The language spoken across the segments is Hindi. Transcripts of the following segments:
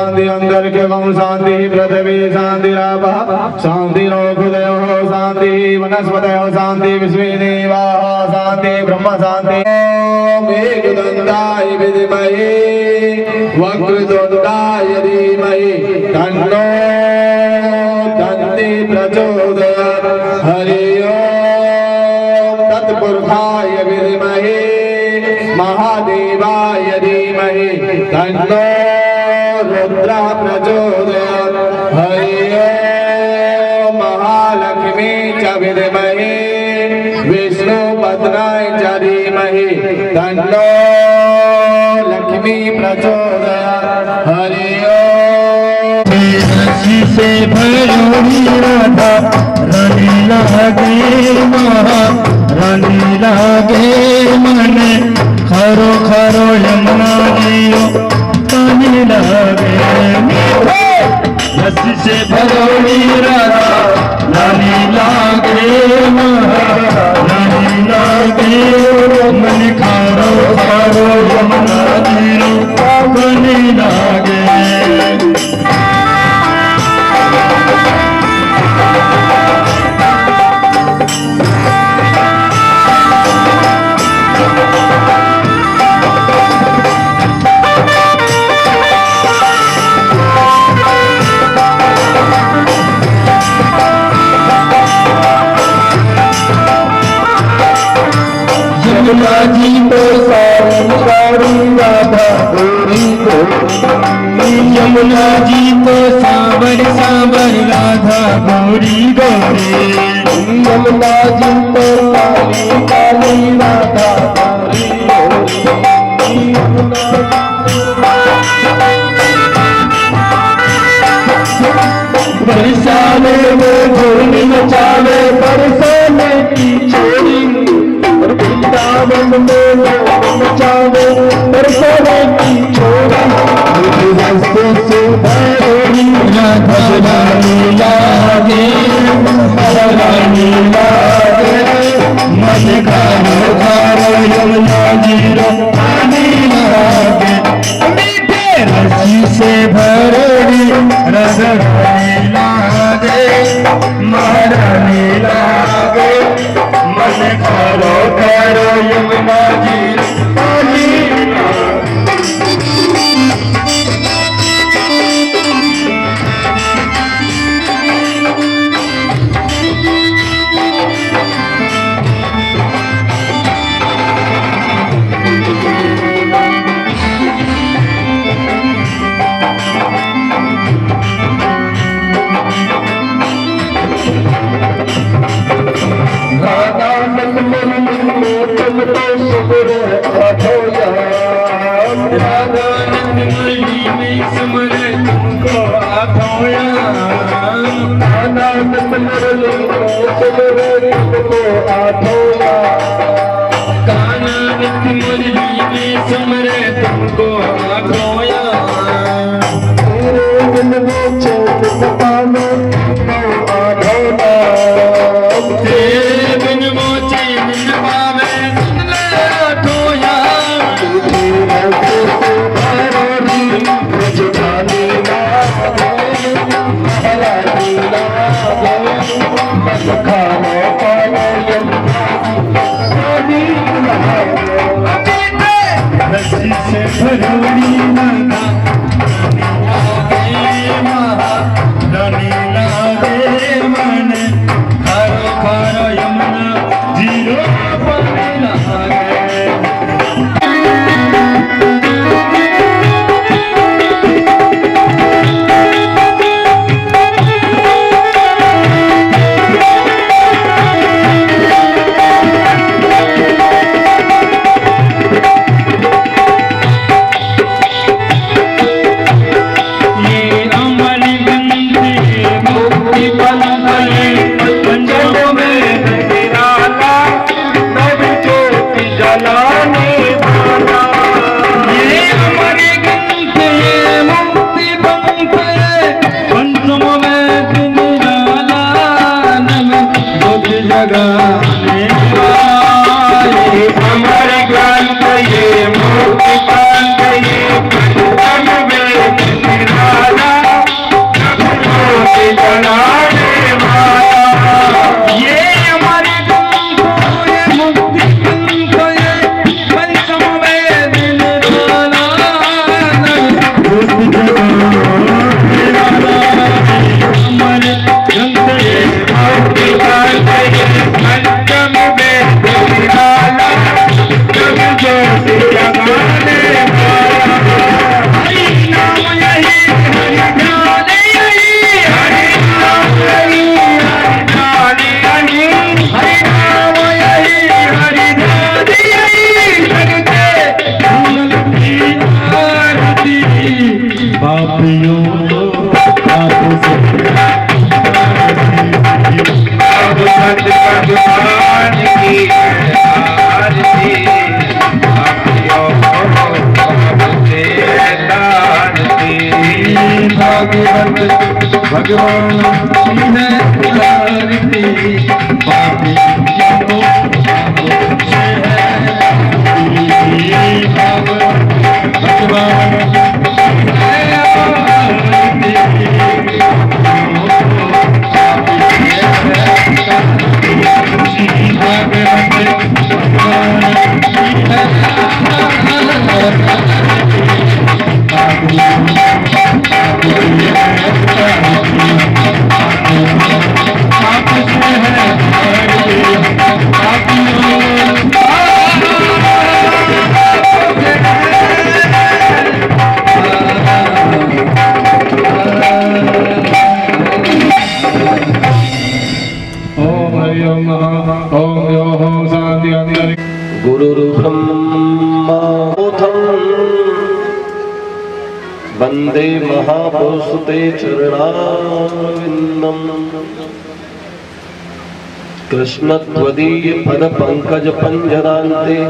शांति अंतरिक्षं शांति पृथ्वी शांतिरापः शांतिरोहृदयोः शांति वनस्पतयः शांति विश्वे देवाः शांति ब्रह्म शांति। ओम एकदन्ताय विद्महे वक्रतुण्डाय धीमहि तन्नो दन्ति प्रचोदयात्। हरि ओम तत्पुरुषाय विद्महे महादेवाय धीमहि तन्नो रुद्रः प्रचोदयात्। हरि ओम महालक्ष्मी च विद्महे विष्णुपत्न्यै च धीमहि तन्नो लक्ष्मी प्रचोदयात्। हरि ओम से भरोड़ी राधा रानी लागे महा रानी लागे मने खरो खरो यमुना जियो पानी लागे। रस्सी से भरोड़ी राधा रानी लागे महा रानी लागे मने खरो खरो यमुना जियो पानी लागे। यमुना जी तो सावरी राधा गोरी गोरी। यमुना जी तो सावर सावर राधा गोरी गोरी। यमुना जी तो काली काली राधा गोरी गोरी। बरसाने में धूनी मचावे बरसाने की छोड़ी वृंदावन में मचावे बरसाने की छोड़ी। हंसते से भरोड़ी राधा रानी लागे रानी लागे मन खानो खारो यमुना जीरो पानी लागे। मीठे रस्सी से भरोड़ी राधा रानी लागे महारानी लागे मन खारो खारो यमुना जीरो पानी सुमरे तुमको आखोया तेरे दिल में चैन बताना आधोना। तेरे बिन वो चैन न पावे सुन ले आठोया। रजधानी लागे महारानी लागे मन खाने पावे रानी लागे। रस्सी से भरोड़ी माता रानी लागे मन खारो खारो यमुना जीरो पानी लागे। हमारे ग्रंथ ये मुक्ति पान ये भागवत भगवान की है आरती पापी को से है भागवत भगवान की है आरती गुरुर्ब्रह्मा वंदे महापुरुष ते चरणारविंदम कृष्णत्वदीय पद पंकज पंजरान्ते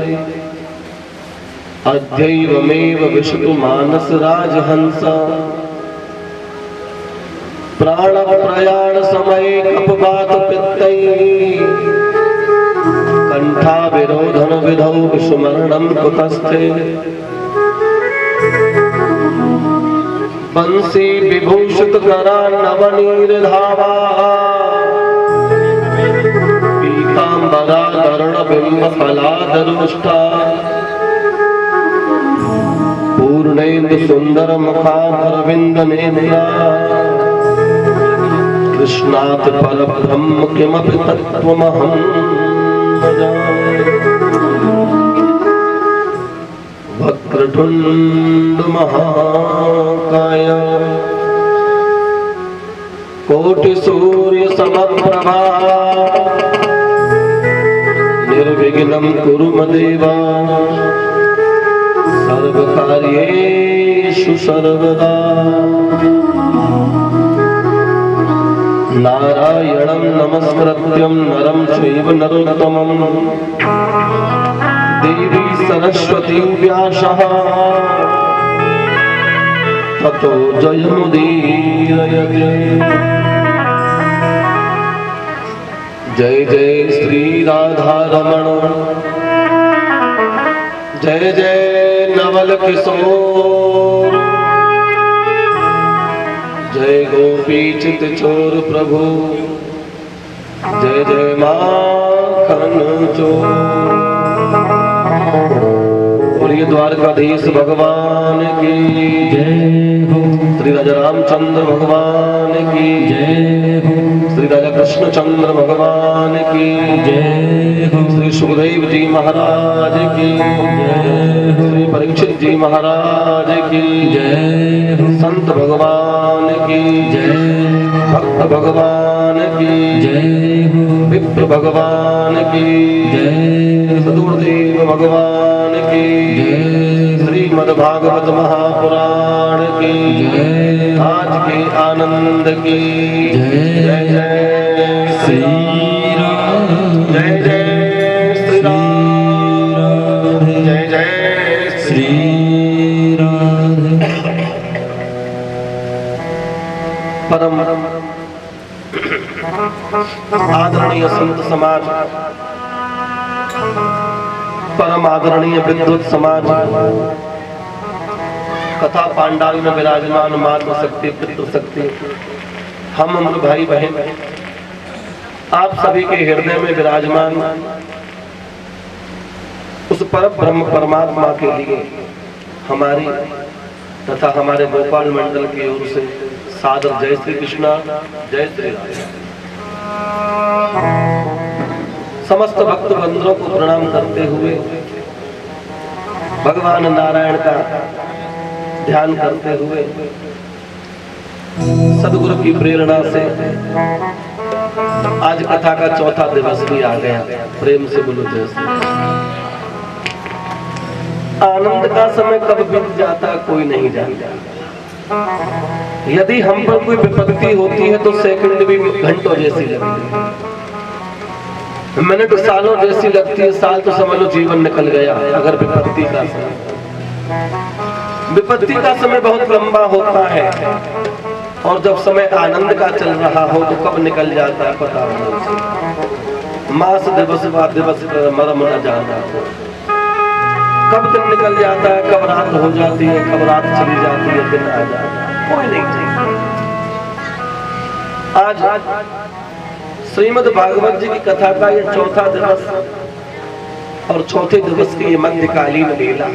अद्यैवमेव विशतु मानस राजहंसा प्राण प्रयाण समये कपवात पित्तैः कंठा विरोधन विधौ विस्मरणं कुतस्थे बंसी विभूषित करा नवनीरधावा पीतांबरा तरुण बिंब फलादरुष्टा पूर्णेन्दु सुंदर मुखारविंद नेत्रा कृष्णात् परब्रह्म किमपि तत्त्वमहं वक्रतुंड महाकाय कोटि सूर्य समप्रभा निर्विघ्नं कुरु मदेवा सर्वकार्येषु सर्वदा नारायणं नमस्कृत्यं नरं चैव नरोत्तमं देवी सरस्वती व्यासः ततो जयमुदीरयते। जय जय श्री राधा रमण जय जय नवल किशोर जय गोपी चित चोर प्रभु जय जय माखन चोर। बोलिए द्वारकाधीश भगवान की जय हो श्री राजा रामचंद्र भगवान की जय हो श्री राजा कृष्णचंद्र भगवान की जय हो श्री सुखदेव जी महाराज की जय हो श्री परीक्षित जी महाराज की जय हो संत भगवान की जय भक्त भगवान की जय हो विप्र भगवान की जय सदुर्देव भगवान की जय श्रीमद् भागवत महापुराण की जय आज के आनंद की जय जय जय श्री राम जय जय श्री राम राधे जय जय श्री श्री राधे परम आदरणीय संत समाज परम आदरणीय विद्वत समाज कथा पांडाल में विराजमान मातृ शक्ति पितृ शक्ति हम उम्र भाई बहन आप सभी के हृदय में विराजमान उस परम ब्रह्म परमात्मा के लिए हमारी तथा हमारे गोपाल मंडल की ओर से सादर जय श्री कृष्णा जय श्री राम। समस्त भक्त बंधुओं को प्रणाम करते हुए भगवान नारायण का ध्यान करते हुए सदगुरु की प्रेरणा से आज कथा का चौथा दिवस भी आ गया। प्रेम से बोलो जय श्री राम। आनंद का समय कब बीत जाता कोई नहीं जानता। यदि हम पर कोई विपत्ति होती है तो सेकंड भी घंटों जैसी लगती है, मिनट सालों जैसी लगती है, साल तो समझ लो जीवन निकल गया। अगर विपत्ति का समय बहुत लंबा होता है और जब समय आनंद का चल रहा हो तो कब निकल जाता है पता नहीं। मास दिवस बाद दिवस मरम न जाना हो, कब दिन निकल जाता है, कब रात हो जाती है, कब रात चली जाती है, दिन आ जाता है, कोई नहीं चाहिए। आज श्रीमद् भागवत जी की कथा का ये चौथा दिवस और चौथे दिवस की ये मध्यकालीन लीला।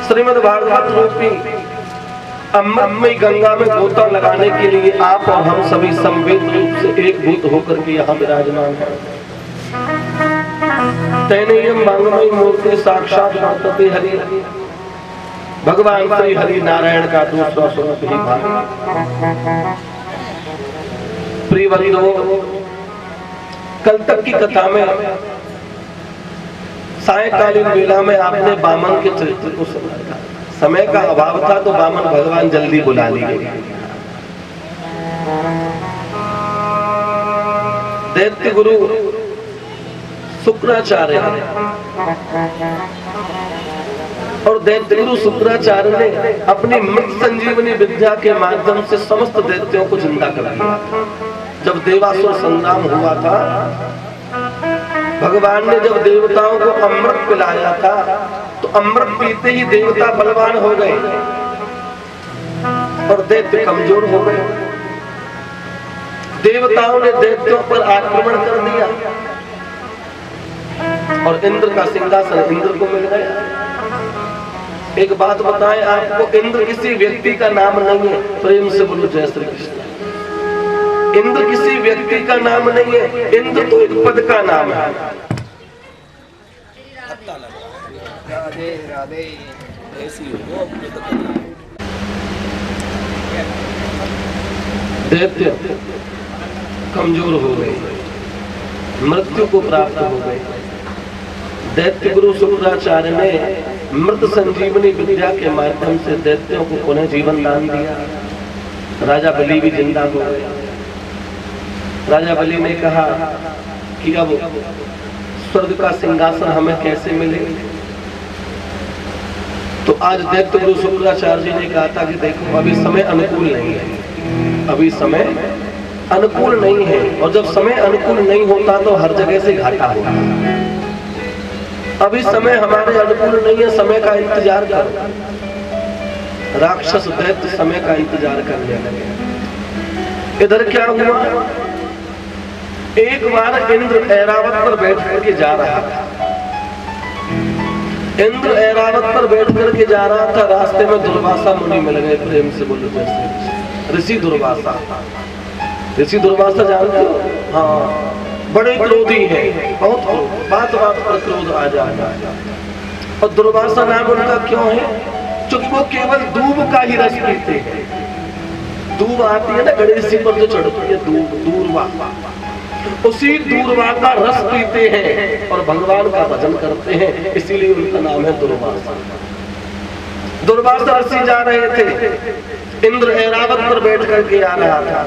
श्रीमद् भागवत रूपी अमृतमयी गंगा में गोता लगाने के लिए आप और हम सभी संवेद रूप से एक भूत होकर के यहाँ विराजमान है। तैनेयम मांगमयी मूर्ति साक्षात वर्तते हरि, भगवान श्री हरि नारायण का दूसरा स्वरूप ही भाग। प्रिय बंधुओं, कल तक की कथा में सायकालीन वेला में आपने वामन के चरित्र को सुना। समय का अभाव था तो वामन भगवान जल्दी बुला लिए। दैत्य गुरु शुक्राचार्य और दैत्य गुरु शुक्राचार्य ने अपनी मृत संजीवनी विद्या के माध्यम से समस्त दैत्यों को जिंदा कर दिया। जब देवासुर संग्राम हुआ था, भगवान ने जब देवताओं को अमृत पिलाया था तो अमृत पीते ही देवता बलवान हो गए और दैत्य कमजोर हो गए। देवताओं ने दैत्यों पर आक्रमण कर दिया और इंद्र का सिंहासन इंद्र को मिल गया। एक बात बताएं आपको, इंद्र किसी व्यक्ति का नाम नहीं है। प्रेम से बोलो जय श्री कृष्ण। इंद्र किसी व्यक्ति का नाम नहीं है, इंद्र तो एक पद का नाम है। राधे राधे। दैत्य कमजोर हो गए, मृत्यु को प्राप्त हो गए। दैत्य गुरु शुक्राचार्य ने मृत संजीवनी विद्या के माध्यम से दैत्यों को पुनः जीवन दान दिया। राजा बलि भी जिंदा हो गए। राजा बलि ने कहा कि अब स्वर्ग का सिंहासन हमें कैसे मिले। तो आज दैत्य गुरु शुक्राचार्य जी ने कहा था कि देखो अभी समय अनुकूल नहीं है, अभी समय अनुकूल नहीं है, और जब समय अनुकूल नहीं होता तो हर जगह से घाटा होता है। अभी समय हमारे अनुकूल नहीं है, समय का इंतजार करो। राक्षस दैत्य समय का इंतजार करने लगे। इधर क्या हुआ, एक बार इंद्र ऐरावत पर बैठ करके जा रहा था। इंद्र ऐरावत पर बैठ करके जा रहा था, रास्ते में दुर्वासा मुनि मिल गए। प्रेम से बोलो जैसे ऋषि दुर्वासा। ऋषि दुर्वासा जानते हो? हाँ, बड़े क्रोधी हैं, बहुत बात बात पर क्रोध आ जाता है। और दुर्वासा नाम उनका क्यों है? क्योंकि वो केवल दूब का ही रस पीते हैं। दूब आती है ना गणेश जी पर जो चढ़ती है, दूरवा, उसी दूरवा का रस पीते हैं और भगवान का भजन करते हैं, इसीलिए उनका नाम है दुर्वासा। दुर्वासा ऋषि जा रहे थे, इंद्र ऐरावत पर बैठ करके आ रहा था,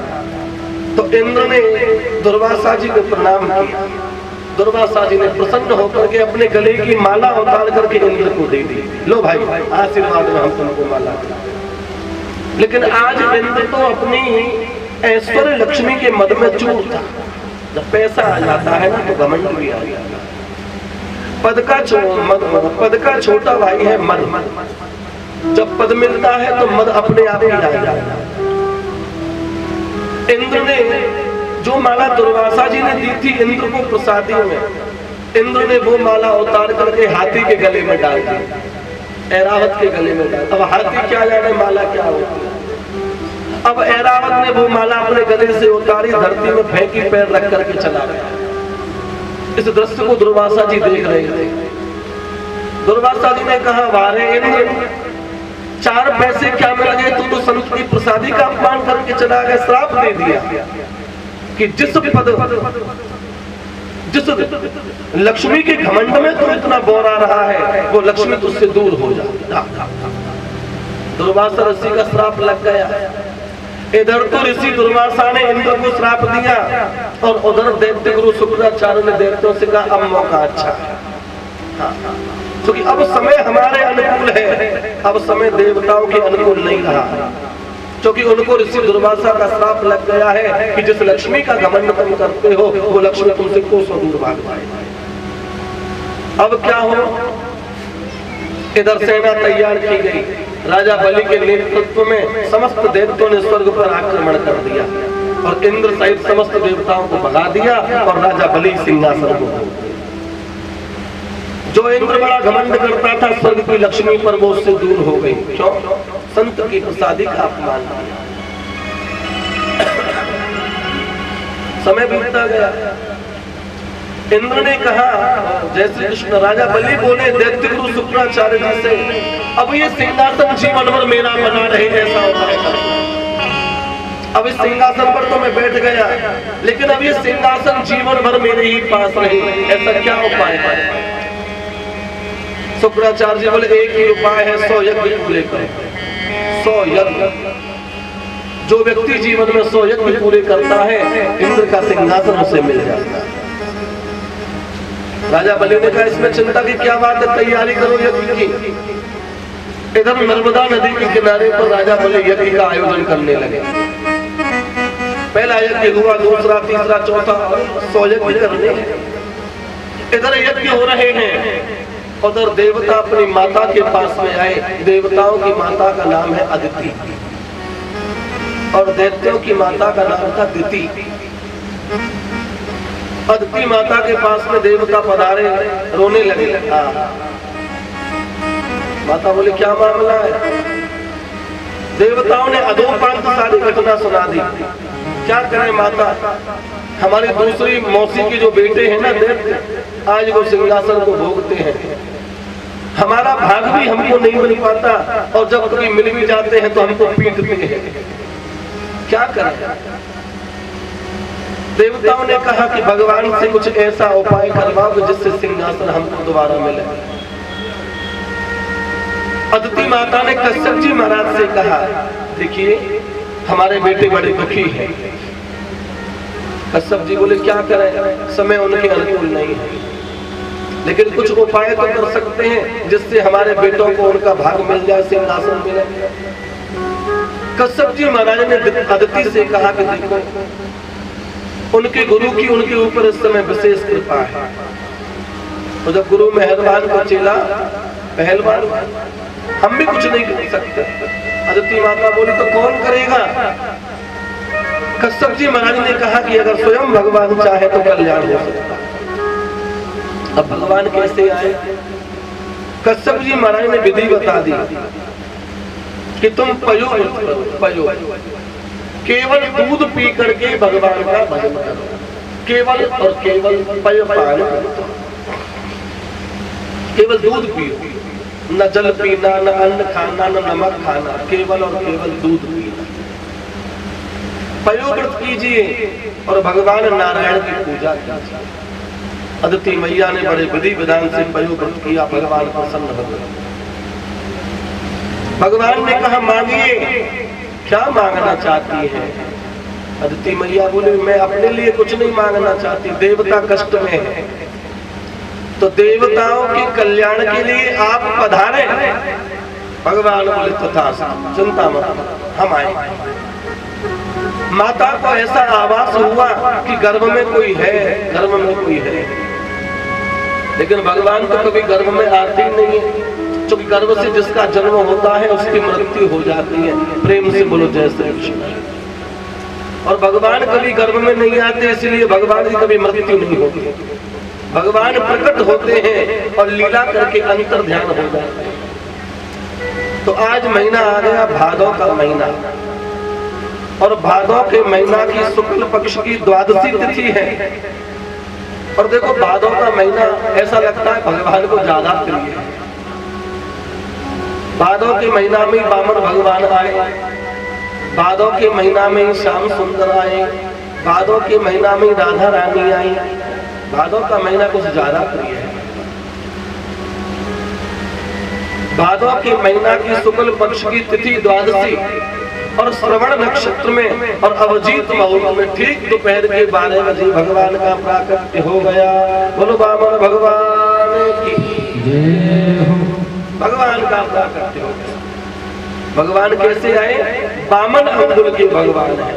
तो इंद्र ने दुर्वासा जी को प्रणाम किया। दुर्वासा जी ने प्रसन्न होकर के अपने गले की माला उतार करके इंद्र को दे दी। लो भाई, आशीर्वाद में हम तुमको माला दें। लेकिन आज इंद्र तो अपनी ऐश्वर्य लक्ष्मी के मद में चूर था। जब पैसा आ जाता है ना तो घमंड भी आ जाता है। पद का छोटा भाई है मद। जब पद मिलता है तो मद अपने आप ही आ जाता है। इंद्र ने जो माला दुर्वासा जी ने दी थी इंद्र को प्रसादी में, इंद्र ने वो माला उतार करके हाथी के गले में डाल दी, ऐरावत के गले में डाल। अब हाथी क्या जाने माला क्या होती है। अब ऐरावत ने वो माला अपने गले से उतारी, धरती में फेंकी, पैर रख करके चला गया। इस दृश्य को दुर्वासा जी देख रहे थे। दुर्वासा जी ने कहा, वारे इंद्र, 4 पैसे क्या मिल गए, तू तो संत की प्रसादी का अपमान करके चला गया। श्राप दे दिया कि जिस लक्ष्मी के घमंड में तू इतना बोरा रहा है, वो लक्ष्मी तुझसे दूर हो जा। दुर्वासा ऋषि का श्राप लग गया। इधर तो ऋषि दुर्वासा ने इंद्र को श्राप दिया और उधर दैत्य गुरु शुक्राचार्य ने दैत्यों से कहा अब मौका अच्छा है। क्योंकि अब समय हमारे अनुकूल है, अब समय देवताओं के अनुकूल नहीं रहा, क्योंकि उनको ऋषि दुर्वासा का श्राप लग गया है कि जिस लक्ष्मी का घमंड तुम करते हो वो लक्ष्मी तुमसे कोसों दूर भाग जाए। अब क्या हो, इधर सेना तैयार की गई, राजा बलि के नेतृत्व में समस्त देवताओं ने स्वर्ग पर आक्रमण कर दिया और इंद्र सहित समस्त देवताओं को भगा दिया और राजा बलि सिंहासन को। जो इंद्र बड़ा घमंड करता था स्वर्ग की लक्ष्मी पर, वो उससे दूर हो गई। क्यों? संत की प्रसादी का अपमान किया। समय बीतता गया, इंद्र ने कहा, जय श्री कृष्ण, राजा बलि बोले दैत्य गुरु शुक्राचार्य जी से, अब ये सिंहासन जीवन भर मेरा बना रहे, ऐसा उपाय करो। अब इस सिंहासन पर तो मैं बैठ गया, लेकिन अब ये सिंहासन जीवन भर मेरे ही पास रहे, ऐसा क्या उपाय है? शुक्राचार्य जी बोले एक ही उपाय है, 100 यज्ञ पूरे करो। 100 यज्ञ, जो व्यक्ति जीवन में 100 यज्ञ पूरे करता है इंद्र का सिंहासन उसे मिल जाता है। राजा बलि ने कहा इसमें चिंता की क्या बात है, तैयारी करो यज्ञ की। इधर नर्मदा नदी के किनारे पर राजा बलि यज्ञ का आयोजन करने लगे। पहला यज्ञ हुआ, दूसरा, तीसरा, चौथा, 100 यज्ञ करने। इधर यज्ञ हो रहे हैं, उधर देवता अपनी माता के पास में आए। देवताओं की माता का नाम है अदिति और दैत्यों की माता का नाम था दिति। अदिति माता के पास में देवता पधारे, रोने लगे। माता बोले क्या मामला है? देवताओं ने अधोपांत सारी घटना सुना दी। क्या करें माता, हमारी दूसरी मौसी के जो बेटे हैं ना दैत्य, आज वो सिंहासन को भोगते हैं। हमारा भाग भी हमको नहीं मिल पाता और जब कभी मिल भी जाते हैं तो हमको पीटते हैं। क्या करें? देवताओं ने कहा कि भगवान से कुछ ऐसा उपाय करवाओ जिससे सिंहासन हमको दोबारा मिले। अदिति माता ने कश्यप जी महाराज से कहा, देखिए हमारे बेटे बड़े दुखी हैं। कश्यप जी बोले क्या करें, समय उनके अनुकूल नहीं है, लेकिन कुछ उपाय तो कर सकते हैं जिससे हमारे बेटों को उनका भाग मिल जाए, सिंहासन मिले। कश्यप जी महाराज ने अदिति से कहा कि देखो उनके गुरु की उनके ऊपर इस समय विशेष कृपा है, तो जब गुरु मेहरबान को चेला पहलवान, हम भी कुछ नहीं कर सकते। अदिति माता बोली तो कौन करेगा? कश्यप जी महाराज ने कहा कि अगर स्वयं भगवान चाहे तो कल्याण हो सकता। अब भगवान कैसे आए? कश्यप जी महाराज ने विधि बता दी कि तुम पयो पयो, केवल दूध पी करके भगवान का भजन करो, केवल और केवल पय पान करो। केवल दूध पियो, न जल पीना, न अन्न खाना, न नमक खाना, केवल और केवल दूध पीना। पयोव्रत कीजिए और भगवान नारायण की पूजा कीजिए। अदिति मैया ने बड़े विधि विधान से पयोव्रत किया, भगवान प्रसन्न हो गए। भगवान ने कहा मांगिए, क्या मांगना चाहती है? अदिति मैया बोली मैं अपने लिए कुछ नहीं मांगना चाहती, देवता कष्ट में है, तो देवताओं के कल्याण के लिए आप पधारे। भगवान बोले तथास्तु, चिंता मत, हम आए। माता को ऐसा आभास हुआ कि गर्भ में कोई है, गर्भ में कोई है, लेकिन भगवान तो कभी गर्भ में आते ही नहीं है, क्योंकि गर्भ से जिसका जन्म होता है उसकी मृत्यु हो जाती है। प्रेम से बोलो जय श्री कृष्ण। और भगवान कभी गर्भ में नहीं आते, इसलिए भगवान की कभी मृत्यु नहीं होती। भगवान प्रकट होते हैं और लीला करके अंतर ध्यान हो जाता है। तो आज महीना आ गया भादौ का महीना, और भादौ के महीना की शुक्ल पक्ष की द्वादशी तिथि है। और देखो भादौ का महीना ऐसा लगता है भगवान को ज्यादा प्रिय है। भादौ के महीना में वामन भगवान आए, भादौ के महीना में श्याम सुंदर आए, भादौ के महीना में राधा रानी आई। भादौ का महीना कुछ ज्यादा प्रिय है। भादौ के महीना की शुक्ल पक्ष की तिथि द्वादशी और श्रवण नक्षत्र में और अभिजीत मुहूर्त में ठीक दोपहर के 12 बजे भगवान का प्राकट्य हो गया। बोलो वामन भगवान की जय हो। भगवान का क्या करते हो? भगवान कैसे आए? बामन अंगुल के भगवान है।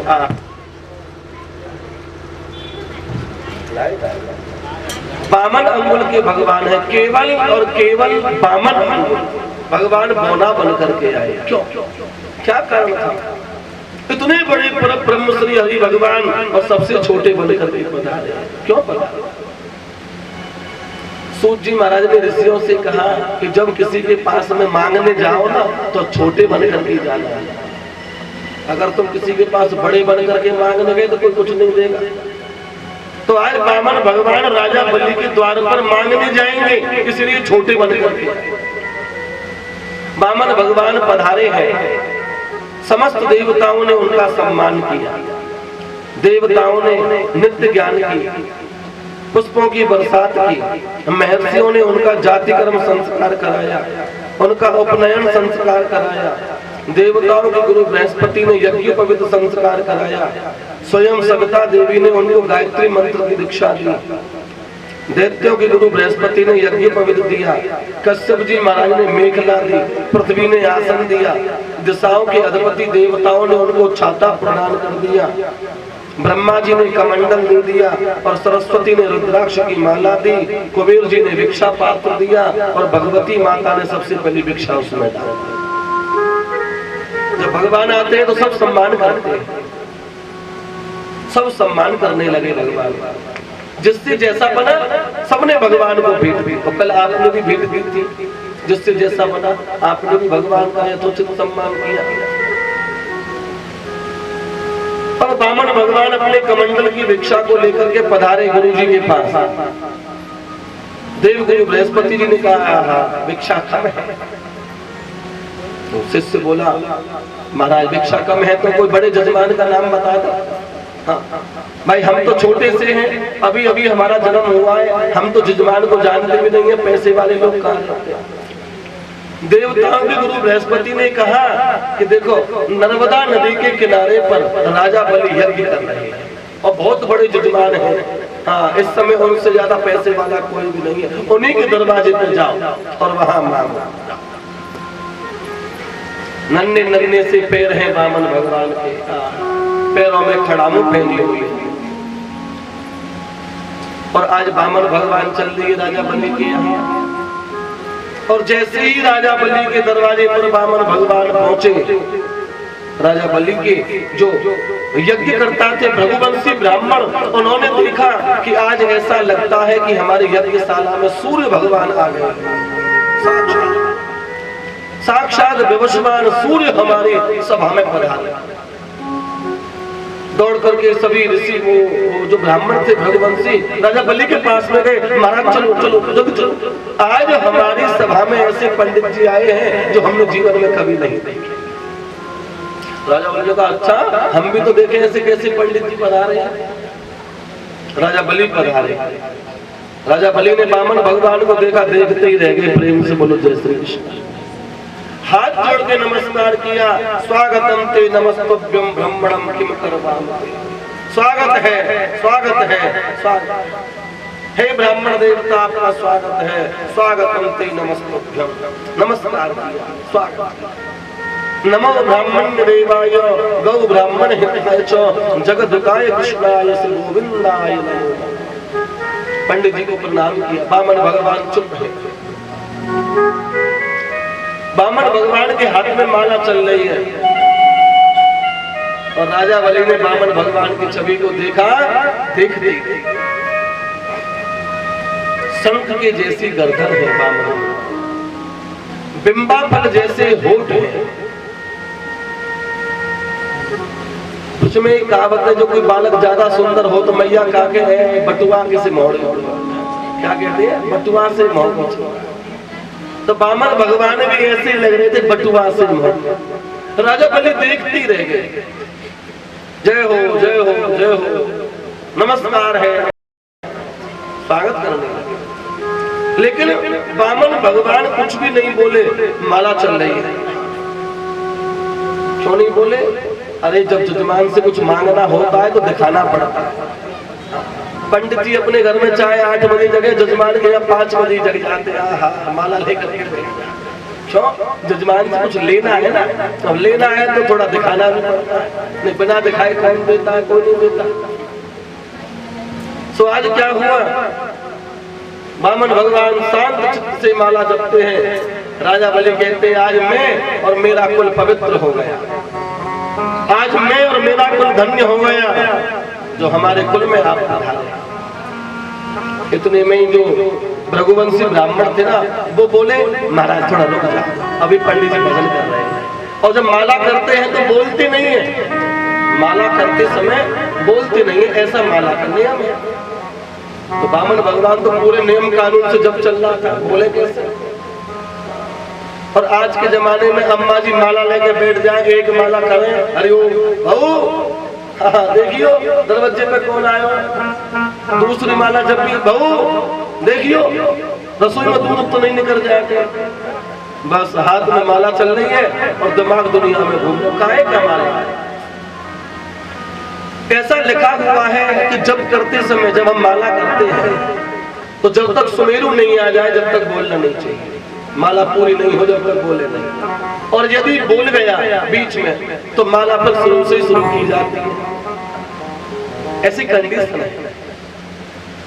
बामन अंगुल के भगवान है, केवल और केवल बामन अंगुल। भगवान बौना बन करके आए। क्यों? क्या कारण था? इतने बड़े परम ब्रह्म श्री हरि भगवान और सबसे छोटे बन करके पधारे। क्यों पधारे? सूत जी महाराज ने ऋषियों से कहा कि जब किसी के पास में मांगने जाओ ना तो छोटे बन करके जाना है। अगर तुम किसी के पास बड़े बन करके मांगने गए तो कोई कुछ नहीं देगा। तो आज बामन भगवान राजा बलि के द्वार पर मांगने जाएंगे, इसलिए छोटे बन करके बामन भगवान पधारे हैं। समस्त देवताओं ने उनका सम्मान किया। देवताओं ने नित्य ज्ञान की, पुष्पों की बरसात की। महर्षियों ने उनका जाति कर्म संस्कार कराया, उनका उपनयन संस्कार कराया। देवताओं के गुरु बृहस्पति ने यज्ञोपवीत संस्कार कराया। स्वयं सविता देवी ने उनको गायत्री मंत्र की दीक्षा दी। दैत्यों के गुरु बृहस्पति ने यज्ञोपवीत दिया। कश्यप जी महाराज ने मेखला दी, पृथ्वी ने आसन दिया। दिशाओं के अधिपति देवताओं ने उनको छाता प्रदान कर दिया। ब्रह्मा जी ने कमंडल दे दिया और सरस्वती ने रुद्राक्ष की माला दी। कुबेर जी ने भिक्षा पात्र दिया और भगवती माता ने सबसे पहली भिक्षा उसमें डाल दी। जब भगवान आते हैं तो सब सम्मान करते हैं, सब सम्मान करने लगे भगवान। जिससे जैसा बना सबने भगवान को भेंट दी। और कल आपने भी भेंट दी थी, जिससे जैसा बना आपने भी भगवान का यथोचित सम्मान किया। और बामन भगवान अपने कमंडल की भिक्षा को लेकर के पधारे गुरु जी के पास। देव गुरु बृहस्पति जी ने कहा भिक्षा कम है। तो शिष्य बोला महाराज भिक्षा कम है तो कोई बड़े जजमान का नाम बता दो। हाँ भाई, हम तो छोटे से हैं, अभी अभी हमारा जन्म हुआ है, हम तो जजमान को जानते भी नहीं है, पैसे वाले लोग कहाँ रहते हैं। देवताओं के गुरु बृहस्पति ने कहा कि देखो नर्मदा नदी के किनारे पर राजा बलि यज्ञ कर रहे हैं और बहुत बड़े जजमान हैं। हाँ, इस समय उनसे ज्यादा पैसे वाला कोई भी नहीं है। उन्हीं के दरवाजे पर जाओ और वहां मांगो। नन्हे नन्हे से पैर हैं बामन भगवान के, पैरों में खड़ामू पहनी हुई है। और आज बामन भगवान चल दिए राजा बलि के यहाँ। और जैसे ही राजा बलि के दरवाजे पर बामन भगवान पहुंचे, राजा बलि के जो यज्ञ करता थे भृगुवंशी ब्राह्मण, उन्होंने देखा कि आज ऐसा लगता है कि हमारे यज्ञशाला में सूर्य भगवान आ गए। साक्षात विवस्वान सूर्य हमारे सभा में पधारे। दौड़ करके सभी ऋषि वो जो ब्राह्मण थे भृगुवंशी राजा बलि के पास में गए। महाराज चलो चलो जल्दी चलो, आज हमारी सभा में ऐसे पंडित जी आए हैं जो हमने जीवन में कभी नहीं देखे। राजा बलि का अच्छा, हम भी तो देखे ऐसे कैसे पंडित जी पधारे हैं। राजा बलि पधारे। राजा बलि ने बामन भगवान को देखा, देखते ही रह गए। प्रेम से बोलो जय श्री कृष्ण। हाथ जोड़ के नमस्कार किया। स्वागतम ते नमस्तुभ्यं ब्रह्मणं किम करवामि। स्वागत है, स्वागत है, स्वागत। हे ब्राह्मण देवता आपका स्वागत है। स्वागतम ते नमस्तुभ्यं। नमस्कार किया, स्वागत। नमो ब्राह्मण देवाय गौ ब्राह्मण हिताय च जगदुकाय कृष्णाय श्री गोविंदाय नमो। पंडित जी को प्रणाम किया। बामन भगवान चुप है। बामन भगवान के हाथ में माला चल रही है और राजा बलि ने बामन भगवान की छवि को देखा। देखते शंख के जैसी गर्दन है बामन, बिंबा फल जैसे होठ है। उसमें एक कहावत है, जो कोई बालक ज्यादा सुंदर हो तो मैया काके है बटुआ से मोड़। क्या कहते हैं? बटुआ से मोड़। तो बामन भगवान भी ऐसे लग रहे थे बटुआ से मोड़। राजा बलि देखते ही रह गए। जय हो जय हो जय हो, नमस्कार है, स्वागत करने लगे। लेकिन बामन भगवान कुछ भी नहीं बोले। माला चल रही है। क्यों नहीं बोले? अरे जब जजमान से कुछ मांगना होता है तो दिखाना पड़ता है। पंडित जी अपने घर में चाय 8 बजे जगह, जजमान के यहाँ 5 बजे जग जाते हैं। आहा, माला लेकर के बैठ जाते। क्यों? जजमान से कुछ लेना है ना, अब लेना है तो थोड़ा दिखाना भी पड़ता है, नहीं बिना दिखाए कौन देता है, कोई नहीं देता। सो आज क्या हुआ, वामन भगवान शांत चित्त से माला जपते हैं। राजा बलि कहते हैं आज मैं और मेरा कुल पवित्र हो गया, आज मैं और मेरा कुल धन्य हो गया जो हमारे कुल में आप पधारे। इतने में ही जो भृगुवंशी ब्राह्मण थे ना, वो बोले महाराज थोड़ा रुक जाओ, अभी पंडित जी भजन कर रहे हैं। और जब माला करते हैं तो बोलते नहीं है, माला करते समय बोलते नहीं है, ऐसा माला का नियम है। तो वामन भगवान तो पूरे नियम कानून से जब चल रहा था, बोले कैसे? और आज के जमाने में अम्मा जी माला लेके बैठ जाए, एक माला करें, अरे ओ बहू देखियो दरवाजे पे कौन आयो, दूसरी माला जब भी बहू देखियो रसोई में दूध तो नहीं निकल जाएगा। बस हाथ में माला चल रही है और दिमाग दुनिया में घूम रहा है, क्या माला है? ऐसा लिखा हुआ है कि जब करते समय, जब हम माला करते हैं तो जब तक सुमेरु नहीं आ जाए जब तक बोलना नहीं चाहिए, माला पूरी नहीं हो जब तक बोले नहीं। और यदि बोल गया बीच में तो माला फिर शुरू से शुरू की जाती है। ऐसी कंडीशन है।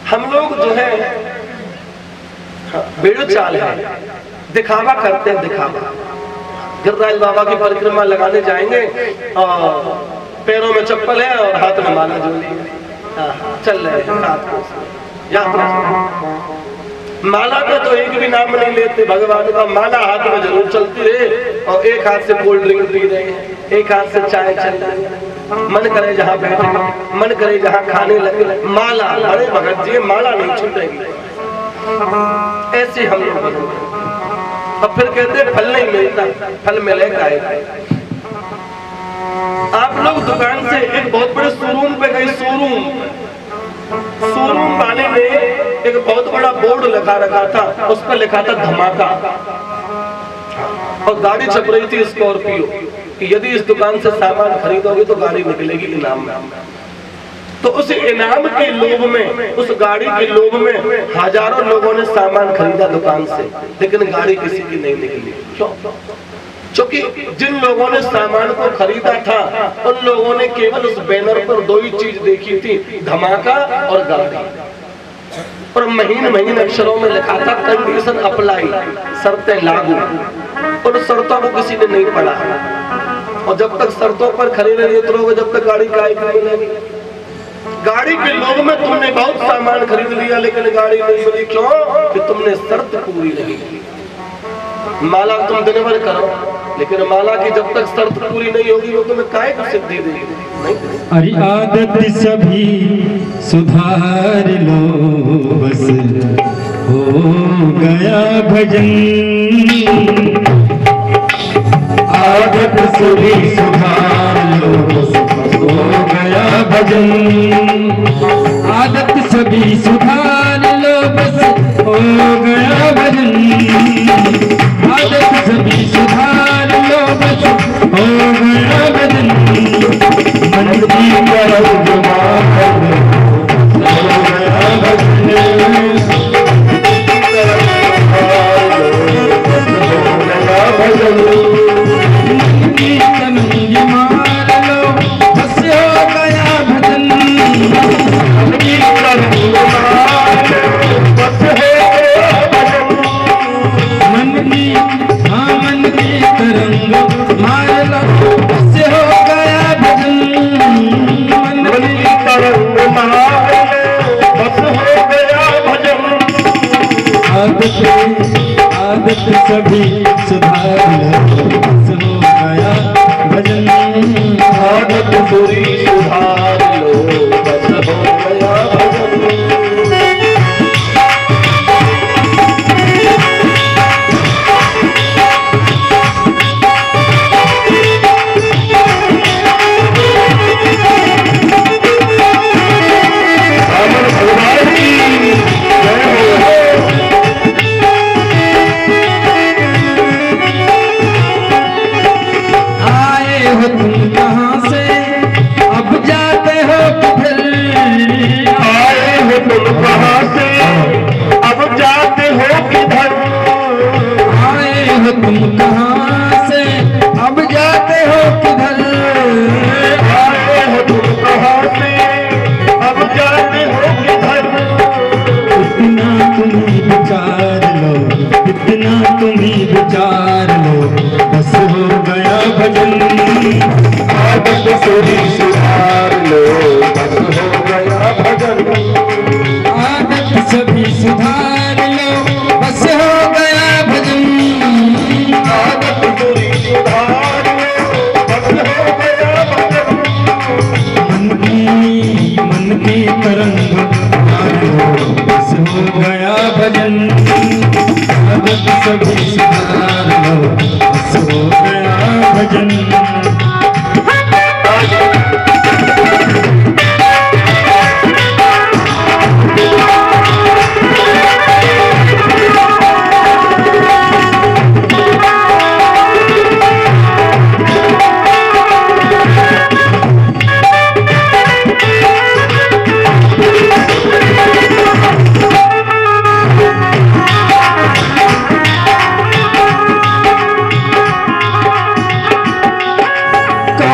हम लोग जो है बेड़ो चाल है, दिखावा करते हैं, दिखावा। गिरिराज बाबा की परिक्रमा लगाने जाएंगे और पैरों में चप्पल है और हाथ में माला जोड़ी है, चल रहे हैं साथ में यात्रा। माला का तो एक भी नाम नहीं लेते भगवान का, माला हाथ में जरूर चलती है और एक हाथ से कोल्ड ड्रिंक पी रहे हैं, एक हाथ से चाय चल रही है, मन करे जहाँ बैठे, मन करे जहाँ खाने लगे, माला। अरे भगत जी माला नहीं छूटेगी, ऐसे हम लोग बदलते। अब फिर कहते हैं फल नहीं मिलता, फल मिलेगा। आप लोग दुकान से एक बहुत बड़े शोरूम पे गए, शोरूम वाले ने एक बहुत बड़ा बोर्ड लगा रखा था, उस पर लिखा था धमाका, और गाड़ी छप रही थी स्कॉर्पियो कि यदि इस दुकान से सामान खरीदोगे तो गाड़ी निकलेगी इनाम में। तो उस इनाम के लोभ में, उस गाड़ी के लोभ में हजारों लोगों ने सामान खरीदा दुकान से, लेकिन गाड़ी किसी की नहीं निकली। क्यों? क्योंकि जिन लोगों ने सामान को खरीदा था उन लोगों ने केवल उस बैनर पर 2 ही चीज देखी थी, धमाका और गाड़ी। और महीन महीन अक्षरों में लिखा था कंडीशन अप्लाई, शर्तें लागू। और शर्तों को किसी ने नहीं पढ़ा, और जब तक शर्तों पर खड़े नहीं उतरोगे जब तक गाड़ी का मिलेगी। गाड़ी के लोभ में तुमने बहुत सामान खरीद लिया लेकिन गाड़ी नहीं मिली। क्यों? कि तुमने शर्त पूरी नहीं की। माला तुम दिन भर करो, लेकिन माला की जब तक शर्त पूरी नहीं होगी वो तुम्हें काहे को सिद्धि देगी? नहीं। अरे आदत सभी सुधार लो, बस हो गया भजन। आदत सभी सुधार लो, बस हो गया भजन। आदत सभी सुधार लो, बस हो गया भजन। आदत सभी सुधार लो, बस हो गया भजन। मन की करम जमा कर हो गया भजन। आदत सभी सुधार लो, हो गया भजन। आदत पूरी सुधार लो, बस हो गया भजन।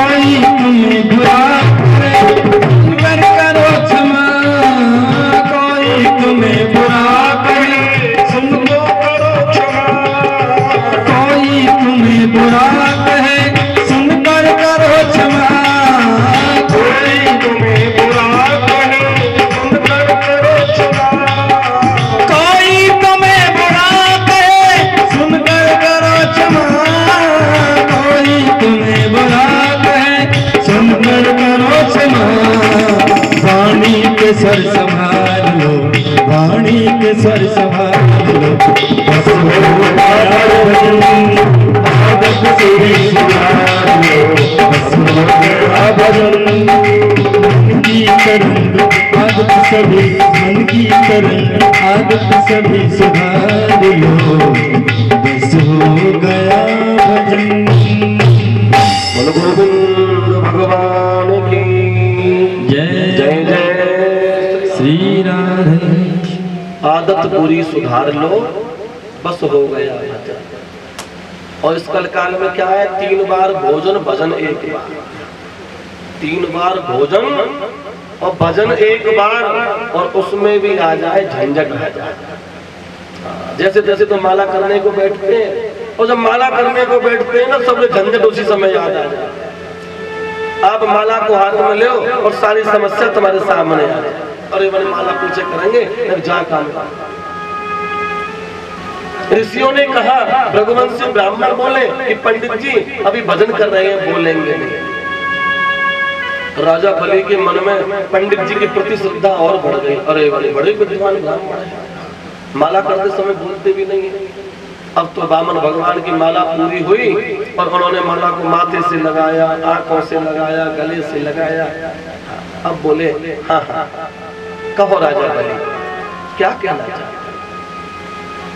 कोई तुम्हें बुरा करे सुनकर करो क्षमा, कोई तुम्हें बुरा करे सुनको करो क्षमा, कोई तुम्हें बुरा कहे सुनकर करो क्षमा, कोई तुम्हें बुरा कहे सुनकर करो क्षमा, कोई तुम्हें बुरा कहे सुनकर करो क्षमा, कोई तुम्हें बुरा कहे सुनकर करो क्षमा। वाणी के सर संभाल लो, वाणी के सर संभाल लो, बस हो गया भजन, आदत से ही सुधार लो, बस हो गया भजन। मन की तरंग आदत सभी, मन की तरंग आदत सभी सुधार लो, बस हो गया भजन। बोलो गोविंद भगवान की जय जय जय। श्री राधे। आदत पूरी सुधार लो, बस हो गया भजन। और इस कल काल में क्या है, 3 बार भोजन भजन 1 बार, 3 बार भोजन और भजन 1 बार, और उसमें भी आ जाए झंझट आ जाए। जैसे जैसे तो माला करने को बैठते हैं, और जब माला करने को बैठते हैं ना, सब झंझट उसी समय याद आ जाए। आप माला को हाथ में ले और सारी समस्या तुम्हारे सामने आ जाए। अरे मैंने माला पीछे करेंगे जा काम। ऋषियों ने कहा, रघुवंशी ब्राह्मण बोले कि पंडित जी अभी भजन कर रहे हैं, बोलेंगे नहीं। राजा बलि के मन में पंडित जी के प्रति श्रद्धा और बढ़ गई। अरे बड़े विद्वान ब्राह्मण है, माला करते समय बोलते भी नहीं है। अब तो वामन भगवान की माला पूरी हुई और उन्होंने माला को माथे से लगाया, आंखों से लगाया, गले से लगाया। अब बोले हाँ हाँ कहो राजा बलि क्या कहना चाहते।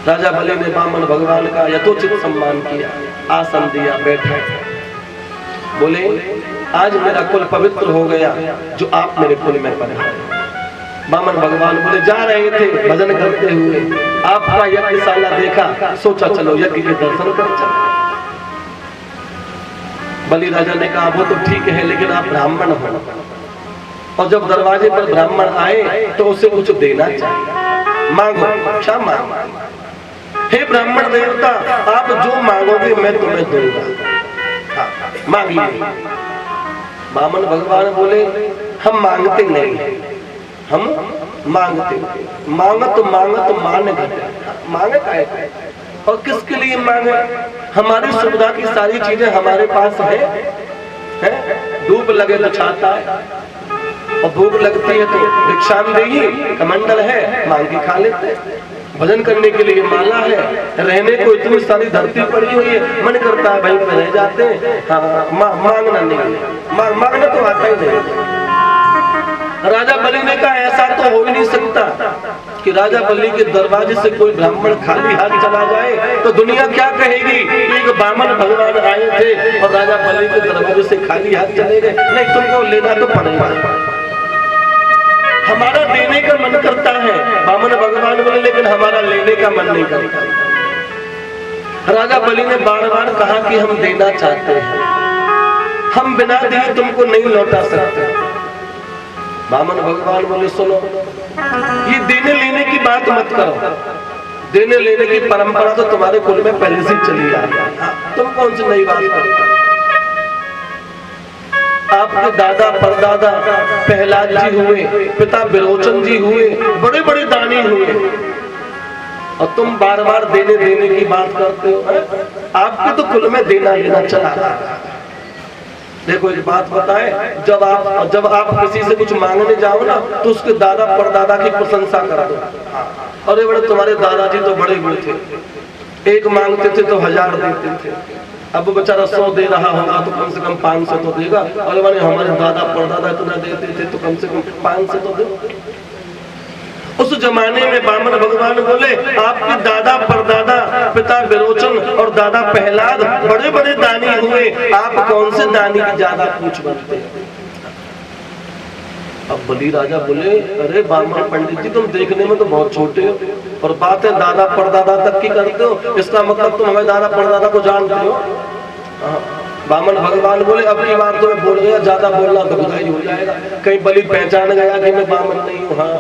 राजा बलि ने वामन भगवान का यथोचित सम्मान किया, आसन दिया, बैठे। बोले आज मेरा कुल पवित्र हो गया जो आप मेरे कुल में पधारे। वामन भगवान बोले जा रहे थे भजन करते हुए, आपका यज्ञशाला देखा, सोचा चलो यज्ञ के दर्शन कर चलो। बलि राजा ने कहा वो तो ठीक है, लेकिन आप ब्राह्मण हो, और जब दरवाजे पर ब्राह्मण आए तो उसे कुछ देना चाहिए। मांगो, क्या मांगो? हे ब्राह्मण देवता, आप जो मांगोगे मैं तुम्हें दूंगा। हाँ, मांगिए। वामन भगवान बोले हम मांगते नहीं, हम मांगते। मांगत मांगत मान घटे। मांगे काहे? और किसके लिए मांगे? हमारी सुविधा की सारी चीजें हमारे पास है? धूप लगे तो छाता है, और भूख लगती है तो भिक्षांदेही कमंडल है, मांग के खा लेते हैं। भजन करने के लिए माला है, रहने को इतनी सारी धरती पड़ी हुई है, मन करता है वहीं पे रह जाते हैं। हाँ, मांगना नहीं, मांगना तो आता ही नहीं। राजा बलि ने कहा ऐसा तो हो ही नहीं सकता कि राजा बलि के दरवाजे से कोई ब्राह्मण खाली हाथ चला जाए तो दुनिया क्या कहेगी। एक वामन भगवान आए थे और राजा बलि के दरवाजे से खाली हाथ चले गए। नहीं, तुमको लेना तो पड़ेगा, हमारा देने का मन करता है। वामन भगवान बोले लेकिन हमारा लेने का मन नहीं करता। राजा बलि ने बार बार कहा कि हम देना चाहते हैं, हम बिना दिए तुमको नहीं लौटा सकते। वामन भगवान बोले सुनो, ये देने लेने की बात मत करो। देने लेने की परंपरा तो तुम्हारे कुल में पहले से चली आ रही है, तुम कौन सी नई बात करते? आपके दादा परदादा प्रहलाद जी हुए, पिता विरोचन जी हुए, बड़े बड़े दानी हुए, और तुम बार बार देने देने की बात करते हो। आपके तो कुल में देना लेना चला। देखो एक बात बताए, जब आप किसी से कुछ मांगने जाओ ना तो उसके दादा परदादा की प्रशंसा कर दो। अरे बड़े तुम्हारे दादाजी तो बड़े बड़े थे, एक मांगते थे तो 1000 देते थे, अब वो बेचारा 100 दे रहा होगा तो कम से कम 500 तो देगा। अरे मैंने हमारे दादा परदादा इतना देते थे तो कम से कम 500 तो दे। उस जमाने में वामन भगवान बोले आपके दादा परदादा पिता विरोचन और दादा प्रहलाद बड़े बड़े दानी हुए, आप कौन से दानी की ज्यादा पूछ बनते हैं? अब बलि राजा बोले अरे वामन पंडित जी तुम देखने में तो बहुत छोटे हो, और बात है दादा परदादा तक की करते हो, इसका मतलब तुम हमें दादा परदादा को जानते हो। बामन भगवान बोले अब की बार तो मैं बोल गया, ज्यादा बोलना तो बुराई हो जाएगा, कहीं बलि पहचान गया कि मैं बामन नहीं हूँ। हाँ,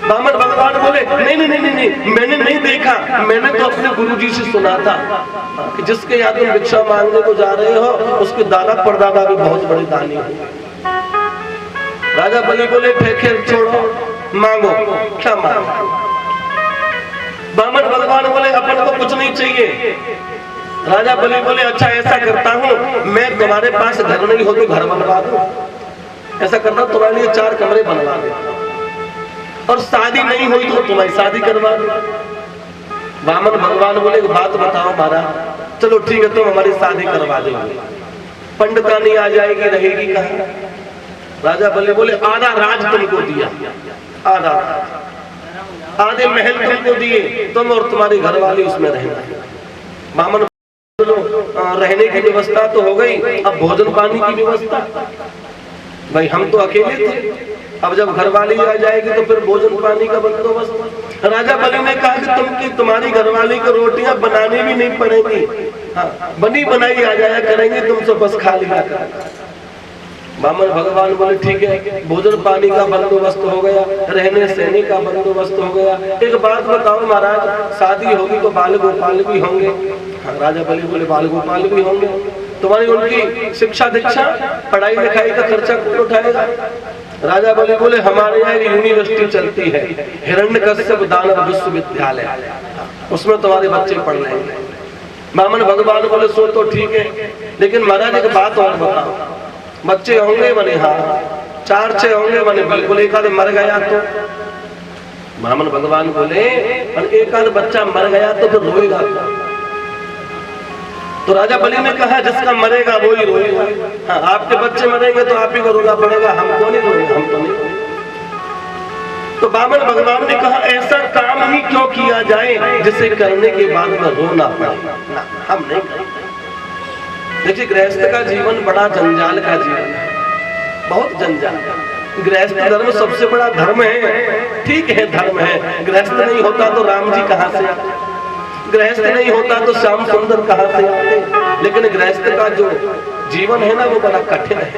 बामन भगवान बोले नहीं नहीं नहीं नहीं, मैंने नहीं देखा, मैंने तो अपने गुरुजी से सुना था कि जिसके यहाँ तुम भिक्षा मांगने को जा रहे हो उसके दादा परदादा भी बहुत बड़े दानी हो। राजा बलि बोले फिर छोड़ो, मांगो, क्या मांगो? बामन भगवान बोले अपन को कुछ नहीं चाहिए। राजा बलि बोले अच्छा ऐसा करता हूँ, मैं तुम्हारे पास घर नहीं हो तो घर बनवा दूं, ऐसा करता तुम्हारे लिए 4 कमरे बनवा देता, और शादी नहीं हुई तो तुम्हारी शादी करवा दूं। बामन भगवान बोले एक बात बताओ महाराज, चलो ठीक है तुम हमारी शादी करवा दोगे, पंडितानी आ जाएगी, रहेगी कहाँ? राजा बलि बोले आधा राज तुमको दिया, आधा आधे महल तुमको दिए, तुम और तुम्हारी घरवाली उसमें रहना। बामन रहने की व्यवस्था तो हो गई, अब भोजन पानी की व्यवस्था, भाई हम तो अकेले थे, अब जब घरवाली आ जाएगी तो फिर भोजन पानी का बंदोबस्त। राजा बलि ने कहा कि तुम्हारी घरवाली को रोटियां बनानी भी नहीं पड़ेगी, हाँ, बनी बनाई आ जाया करेंगे, तुमसे बस खा लिया करेंगे। बामन भगवान बोले ठीक है, भोजन पानी का बंदोबस्त हो गया, रहने सहने का बंदोबस्त हो गया। एक बात बताओ महाराज, शादी होगी तो बाल गोपाल भी होंगे? हाँ, राजा बलि बोले बाल गोपाल भी होंगे, तुम्हारी उनकी शिक्षा दीक्षा पढ़ाई लिखाई का खर्चा कौन उठाएगा? राजा बलि बोले हमारे यहाँ एक यूनिवर्सिटी चलती है, हिरण्यकश्यप दानव विश्वविद्यालय, उसमें तुम्हारे बच्चे पढ़ लेंगे। बामन भगवान बोले सो तो ठीक है, लेकिन महाराज एक बात और बताओ, बच्चे होंगे? बने हाँ, 4-6 होंगे? बने बिल्कुल, एक आध मर गया तो? बामन भगवान बोले एक आध बच्चा मर गया तो फिर रोएगा? तो राजा बलि ने कहा जिसका मरेगा वो ही रोएगा। हाँ, आपके बच्चे मरेंगे तो आप ही को रोना पड़ेगा, हमको नहीं रोएगा, हम तो नहीं रोएंगे। तो बामन भगवान ने कहा ऐसा काम ही क्यों किया जाए जिसे करने के बाद में रोना पड़े, ना, हम नहीं करेंगे। देखिए गृहस्थ का जीवन बड़ा जंजाल का जीवन है, बहुत जंजाल। गृहस्थ धर्म सबसे बड़ा धर्म है, ठीक है धर्म है, गृहस्थ नहीं होता तो राम जी कहाँ से आते, गृहस्थ नहीं होता तो श्याम सुंदर कहाँ से आते, लेकिन गृहस्थ का जो जीवन है ना वो बड़ा कठिन है।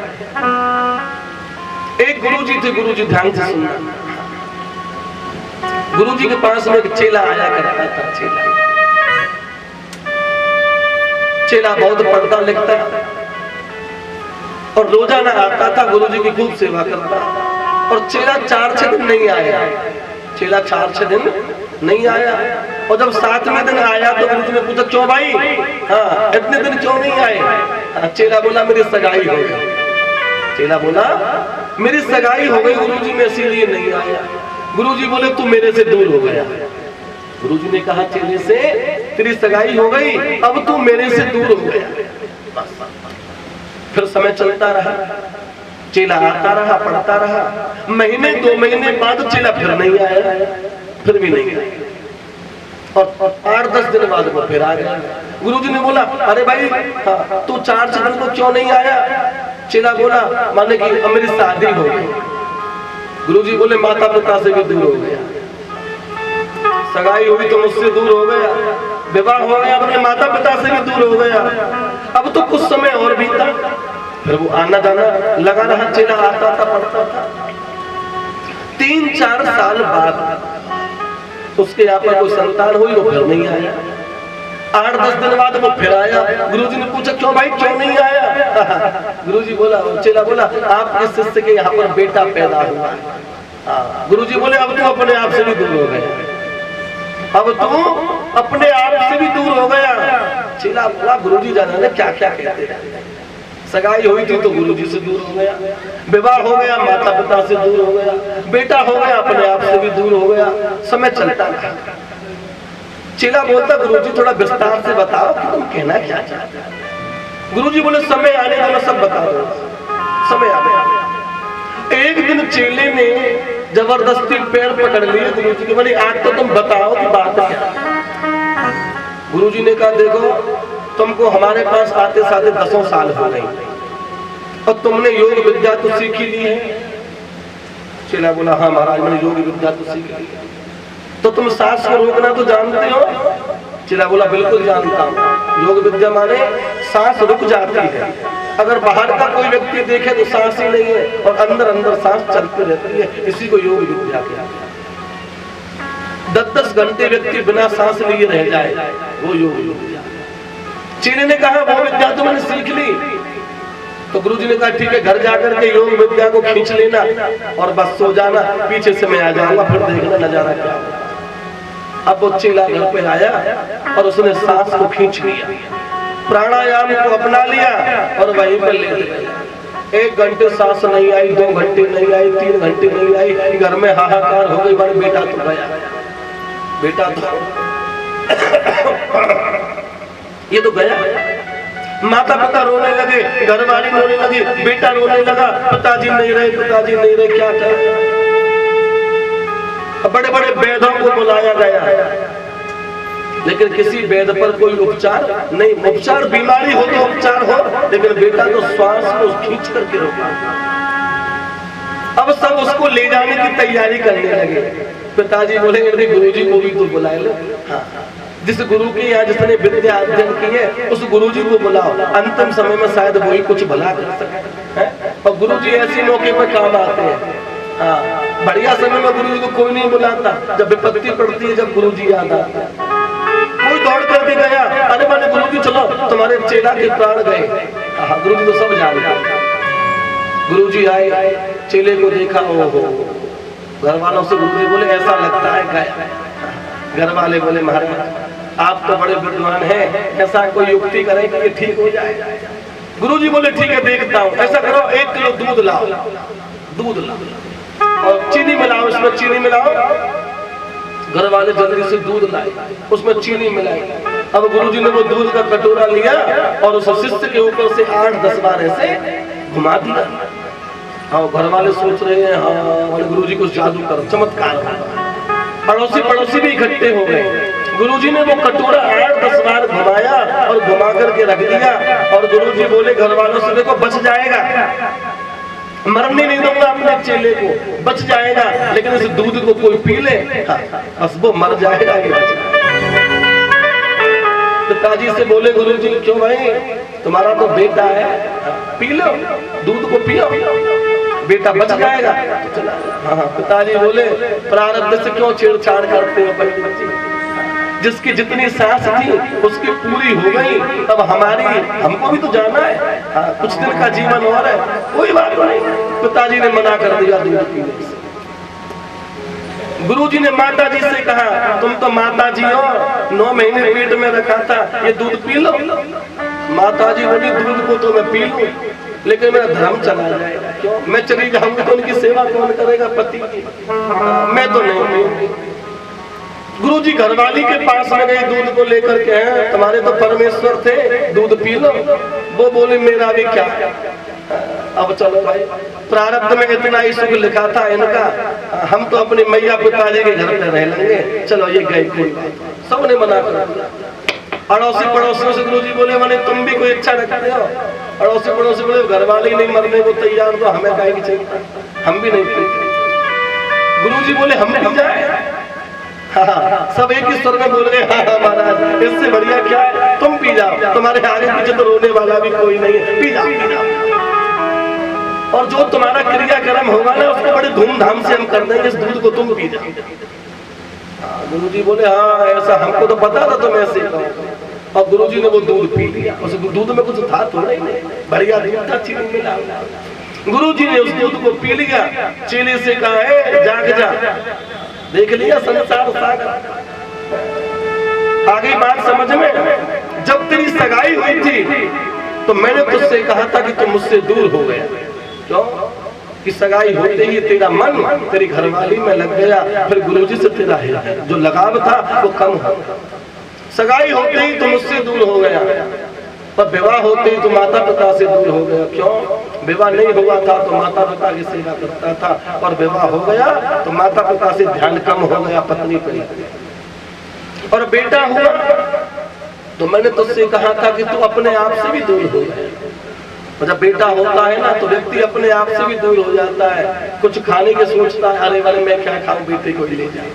एक गुरुजी थे, गुरुजी ध्यान से सुनना, गुरुजी के पास में एक चेला आया करता था। चेला बहुत पढ़ता लिखता और रोजाना आता था, गुरुजी की खूब सेवा करता, और चेला 4-6 दिन नहीं आया, चेला 4-6 दिन नहीं आया, और जब 7वें दिन आया तो गुरुजी ने पूछा क्यों भाई, हाँ इतने दिन क्यों नहीं आए? चेला बोला मेरी सगाई हो गई। चेला बोला मेरी सगाई हो गई गुरुजी, मैं इसीलिए नहीं आया। गुरुजी बोले तू मेरे से दूर हो गया। गुरुजी ने कहा चेले से तेरी सगाई हो गई, अब तू मेरे से दूर हो गया। फिर समय चलता रहा, चेला आता रहा, पढ़ता रहा, महीने 2 महीने बाद चेला फिर नहीं आया, फिर भी नहीं आया, और 8-10 दिन बाद वो फिर आ गया। गुरुजी ने बोला अरे भाई हाँ, तू 4-6 दिन को क्यों नहीं आया? चेला बोला माने कि मेरी शादी हो गई। गुरुजी बोले माता पिता से भी दूर हो गया, सगाई हुई तो मुझसे दूर हो गया, विवाह हो गया अपने माता पिता से भी दूर हो गया, अब तो कुछ समय और बीता। फिर वो आना जाना लगा रहा, चेला आता था, पढ़ता था। 3-4 साल बाद उसके यहाँ पर कोई संतान हुई, वो फिर नहीं आया। 8-10 दिन बाद वो फिर आया। गुरुजी ने पूछा क्यों भाई क्यों नहीं आया? गुरुजी बोला, चेला बोला आपके शिष्य के यहाँ पर बेटा पैदा हुआ है। गुरुजी बोले अब तो अपने आप से भी दूर हो गया, अब तू अपने आप से भी दूर हो गया। चेला बोला गुरुजी जाना ने क्या क्या कहते हैं, सगाई हुई थी तो गुरुजी से दूर हो गया, विवाह हो गया माता पिता से दूर हो गया, बेटा हो गया अपने आप से भी दूर हो गया, समय चलता रहा। चेला बोलता गुरुजी थोड़ा विस्तार से बताओ कि तुम कहना क्या चाहते हो? गुरुजी बोले समय आने वाला सब बता दो, समय आने। एक दिन चेले ने जबरदस्ती पैर पकड़ लिए गुरुजी के, बोले आज तो तुम बताओ कि बात क्या। गुरुजी ने कहा देखो तुमको हमारे पास आते साथे 10 साल हो गए और तुमने योग विद्या तो सीखी ली है। चेला बोला हाँ महाराज मैंने योग विद्या तो सीख ली है। तो तुम सांस को रोकना तो जानते हो? चेला बोला बिल्कुल जानता हूँ। योग विद्या माने सांस रुक जाती है। अगर बाहर का कोई व्यक्ति देखे तो सांस ही नहीं है और अंदर अंदर सांस चलती रहती है, इसी को योग विद्या कहते हैं। 10-10 घंटे व्यक्ति बिना सांस लिए रह जाए, वो योग विद्या। चीनी ने कहा वो विद्या तो मैंने सीख ली। तो गुरुजी ने कहा ठीक है, घर जाकर के योग विद्या को खींच लेना और बस सो जाना, पीछे से मैं आ जाऊंगा, फिर देखना नजारा क्या होगा। अब वो चेला घर पे आया और उसने सांस को खींच लिया, प्राणायाम को अपना लिया और वहीं पर लेट गया। 1 घंटे सांस नहीं आई, 2 घंटे नहीं आई, 3 घंटे नहीं आई, घर में हाहाकार हो गई। बड़े बेटा तो गया, बेटा तो ये तो गया। माता पिता रोने लगे, घरवाली रोने लगी, बेटा रोने लगा, पिताजी नहीं रहे, पिताजी नहीं रहे, क्या करें। बड़े बड़े वैद्यों को बुलाया गया, लेकिन किसी वैद पर कोई उपचार नहीं। उपचार बीमारी हो तो उपचार हो, लेकिन बेटा तो श्वास को खींच करके रोका। अब सब उसको ले जाने की तैयारी करने लगे। पिताजी बोले यदि गुरुजी को भी तो बुलाए लो। हाँ, जिस गुरु की यहाँ जिसने विद्या अध्ययन की है उस गुरुजी को बुलाओ, अंतिम समय में शायद वही कुछ भला कर सके। और गुरुजी ऐसे मौके पर काम आते हैं। हाँ, बढ़िया समय में गुरुजी को कोई नहीं बुलाता, जब विपत्ति पड़ती है जब गुरुजी याद आते हैं। कोई दौड़ करके गया, अरे मैंने गुरुजी चलो तुम्हारे चेला के प्राण गए। हाँ, गुरुजी तो सब जानते। गुरुजी आए, चेले को देखा, ओहो। घर वालों से गुरुजी बोले ऐसा लगता है गया। घर वाले बोले महाराज आप तो बड़े विद्वान हैं, ऐसा कोई युक्ति करें कि ये ठीक हो जाए। गुरुजी बोले ठीक है देखता हूँ, ऐसा करो 1 किलो दूध लाओ, दूध लाओ और चीनी मिलाओ, इसमें चीनी मिलाओ। घर वाले जल्दी से दूध लाए, उसमें चीनी मिलाई। अब गुरुजी ने वो दूध का कटोरा लिया और उस शिष्य के ऊपर से 8-10 बार ऐसे घुमा दिया। हाँ, घर वाले सोच रहे हैं हाँ गुरुजी कुछ जादू कर चमत्कार। पड़ोसी पड़ोसी भी इकट्ठे हो गए। गुरुजी ने वो कटोरा 8-10 बार घुमाया और घुमा करके रख दिया और गुरुजी बोले घर वालों से देखो बच जाएगा, मरने नहीं दूंगा अपने चेले को, बच जाएगा, लेकिन इस दूध को कोई पी ले बस वो मर जाएगा। पिताजी से बोले गुरुजी क्यों भाई, तुम्हारा तो बेटा है, पी लो दूध को, पी लो बेटा बच जाएगा। हाँ, पिताजी बोले प्रारब्ध से क्यों छेड़छाड़ करते हो भाई, जिसकी जितनी सांस थी उसकी पूरी हो गई, तब हमारी हमको भी तो जाना है। हाँ, कुछ दिन का जीवन और है, कोई बात नहीं। पिताजी ने मना कर दिया दूध पीने से। गुरुजी ने माता जी से कहा तुम तो माता जी हो, 9 महीने पेट में रखा था, ये दूध पी लो। माता जी बोली दूध को तो मैं पी लूं, लेकिन मेरा धर्म चला जाएगा। क्यों? मैं चली जाऊंगी तो उनकी सेवा कौन करेगा, पति की। मैं तो नहीं पीऊंगी। गुरुजी घरवाली के पास में गई दूध को लेकर के, हैं तुम्हारे तो परमेश्वर थे, दूध पी लो। वो बोले मेरा भी क्या। अब चलो भाई, प्रारब्ध में इतना ही सुख लिखा था इनका, हम तो अपने मैया पिताजी के घर पे रह लेंगे, चलो ये गए, कोई बात। सबने मना कर दिया। अड़ोसी पड़ोसियों से गुरुजी बोले माने तुम भी कोई इच्छा रखते हो। अड़ोसी पड़ोसी बोले घर वाले ही नहीं मरने को तैयार, तो हमें काहे की चिंता, हम भी नहीं पीते। गुरुजी बोले हम भी जाए। हाँ, सब एक ही स्वर में बोल रहे हाँ महाराज, इससे बढ़िया क्या है, तुम पी जाओ, तुम्हारे आगे पीछे तो रोने वाला भी कोई नहीं है, पी जाओ पी जाओ। और जो तुम्हारा क्रियाक्रम होगा ना उसको बड़े धूमधाम से हम कर देंगे, इस दूध को तुम पी जाओ। गुरुजी बोले हाँ ऐसा, हमको तो पता था तुम ऐसे। और गुरुजी ने वो दूध पी लिया। उस दूध में कुछ था थोड़ा ही नहीं, बढ़िया दूध था, चीनी मिला। गुरुजी ने उस दूध को पी लिया। चेले से कहा है जाग जा, देख लिया संसार सागर। आगे बात समझ में, जब तेरी सगाई हुई थी तो मैंने तुझसे कहा था कि तुम मुझसे दूर हो गया। क्यों? कि सगाई होते ही तेरा मन तेरी घरवाली में लग गया, फिर गुरुजी से तेरा जो लगाव था वो कम हो। सगाई होते ही तो मुझसे दूर हो गया, पर विवाह होते ही तो माता पिता से दूर हो गया। क्यों? विवाह नहीं हुआ था तो माता पिता की सेवा करता था, और विवाह हो गया तो माता पिता से ध्यान कम हो गया, पत्नी पर। और बेटा हुआ तो मैंने तुझसे कहा था कि तू अपने आप से भी दूर हो गया। जब बेटा होता है ना तो व्यक्ति अपने आप से भी दूर हो जाता है, कुछ खाने की सोचता है, अरे वाले मैं क्या खाऊं, बेटे को ही ले जाए।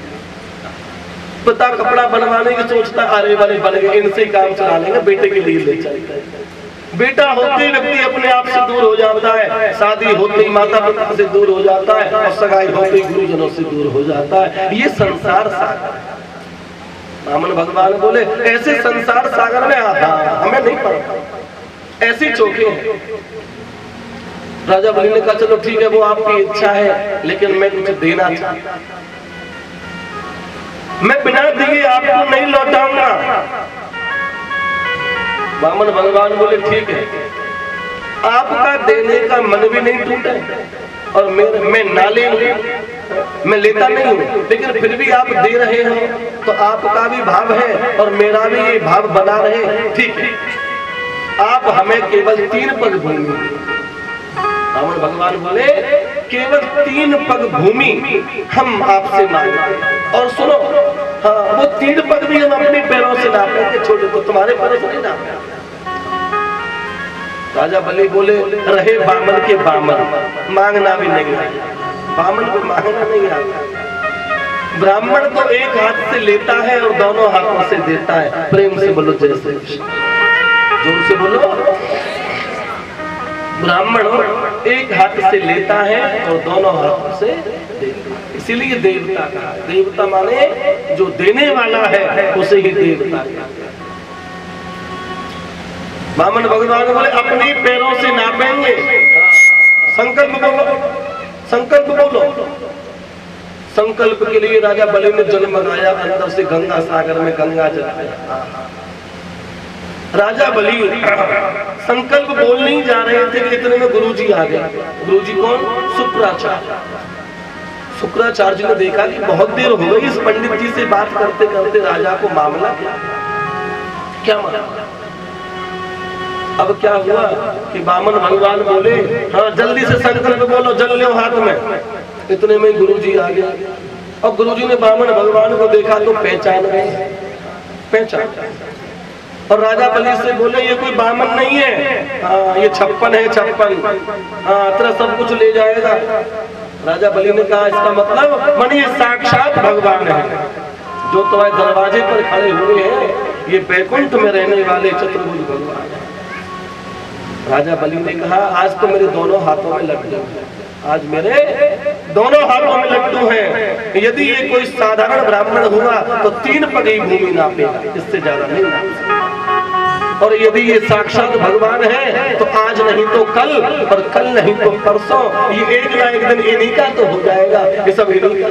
पिता कपड़ा बनवाने की सोचता, अरे वाले बन गए, इनसे काम चला लेंगे, बेटे के लिए ले चलते हैं। बेटा होते ही व्यक्ति अपने आप से दूर हो जाता है, शादी होते ही माता पिता से दूर हो जाता है, और सगाई होते ही गुरुजनों से दूर हो जाता है। ये संसार सागर है। वामन भगवान बोले ऐसे संसार सागर में हमें नहीं पड़ता, ऐसे चौके हैं। राजा बलि ने कहा चलो ठीक है, वो आपकी इच्छा है, लेकिन मैं तुझे देना चाहता, मैं बिना दिए आपको नहीं लौटाऊंगा। वामन भगवान बोले ठीक है, आपका देने का मन भी नहीं टूटा और मैं ना ले, मैं लेता नहीं हूँ, लेकिन फिर भी आप दे रहे हो तो आपका भी भाव है और मेरा भी ये भाव बना रहे, ठीक है। आप हमें केवल 3 पग भूमि, वामन भगवान बोले केवल 3 पग भूमि हम आपसे मांगते। और सुनो, हाँ वो 3 पग भी हम अपने पैरों से नापेंगे, छोटे तो तुम्हारे पैरों से नहीं नापेंगे। राजा बलि बोले रहे बामन के बामन, मांगना भी नहीं आता, बामन को मांगना नहीं आता। ब्राह्मण तो एक हाथ से लेता है और दोनों हाथों से देता है। प्रेम से बोलो जय श्री कृष्ण, जोर से बोलो। ब्राह्मण एक हाथ से लेता है और दोनों हाथों से देता है, इसीलिए देवता कहा। देवता माने जो देने वाला है उसे ही देवता कहते हैं। वामन भगवान बोले अपने पैरों से नापेंगे। संकल्प बोलो, संकल्प बोलो। संकल्प के लिए राजा बलि ने जल मंगाया, अंदर से गंगा सागर में गंगा जल आया। राजा बलि संकल्प बोलने ही जा रहे थे कि इतने में गुरुजी आ गए। गुरुजी कौन? शुक्राचार्य। शुक्राचार्य जी ने देखा कि बहुत देर हो गई इस पंडित जी से बात करते करते, राजा को मामला क्या मामला। अब क्या हुआ कि वामन भगवान बोले हाँ जल्दी से संकल्प बोलो, जल लो हाथ में। इतने में गुरुजी आ गए और गुरुजी ने वामन भगवान को देखा तो पहचान गए, पहचान। और राजा बलि से बोले ये कोई बामन नहीं है, हाँ ये 56 है, 56, हाँ तेरा सब कुछ ले जाएगा। राजा बलि ने कहा इसका मतलब माने ये साक्षात भगवान है जो तुम्हारे दरवाजे पर खड़े हुए हैं, ये बैकुंठ में रहने वाले चतुर्भुज भगवान है। राजा बलि ने कहा आज तो मेरे दोनों हाथों में लड्डू है, आज मेरे दोनों हाथों में लड्डू हैं। यदि ये कोई साधारण ब्राह्मण हुआ तो 3 पग ही भूमि नापेगा, इससे ज्यादा नहीं नापेगा। और यदि ये साक्षात भगवान है तो आज नहीं तो कल, और कल नहीं तो परसों, ये एक ना एक दिन इन्हीं का तो हो जाएगा, ये सब इन्हीं का।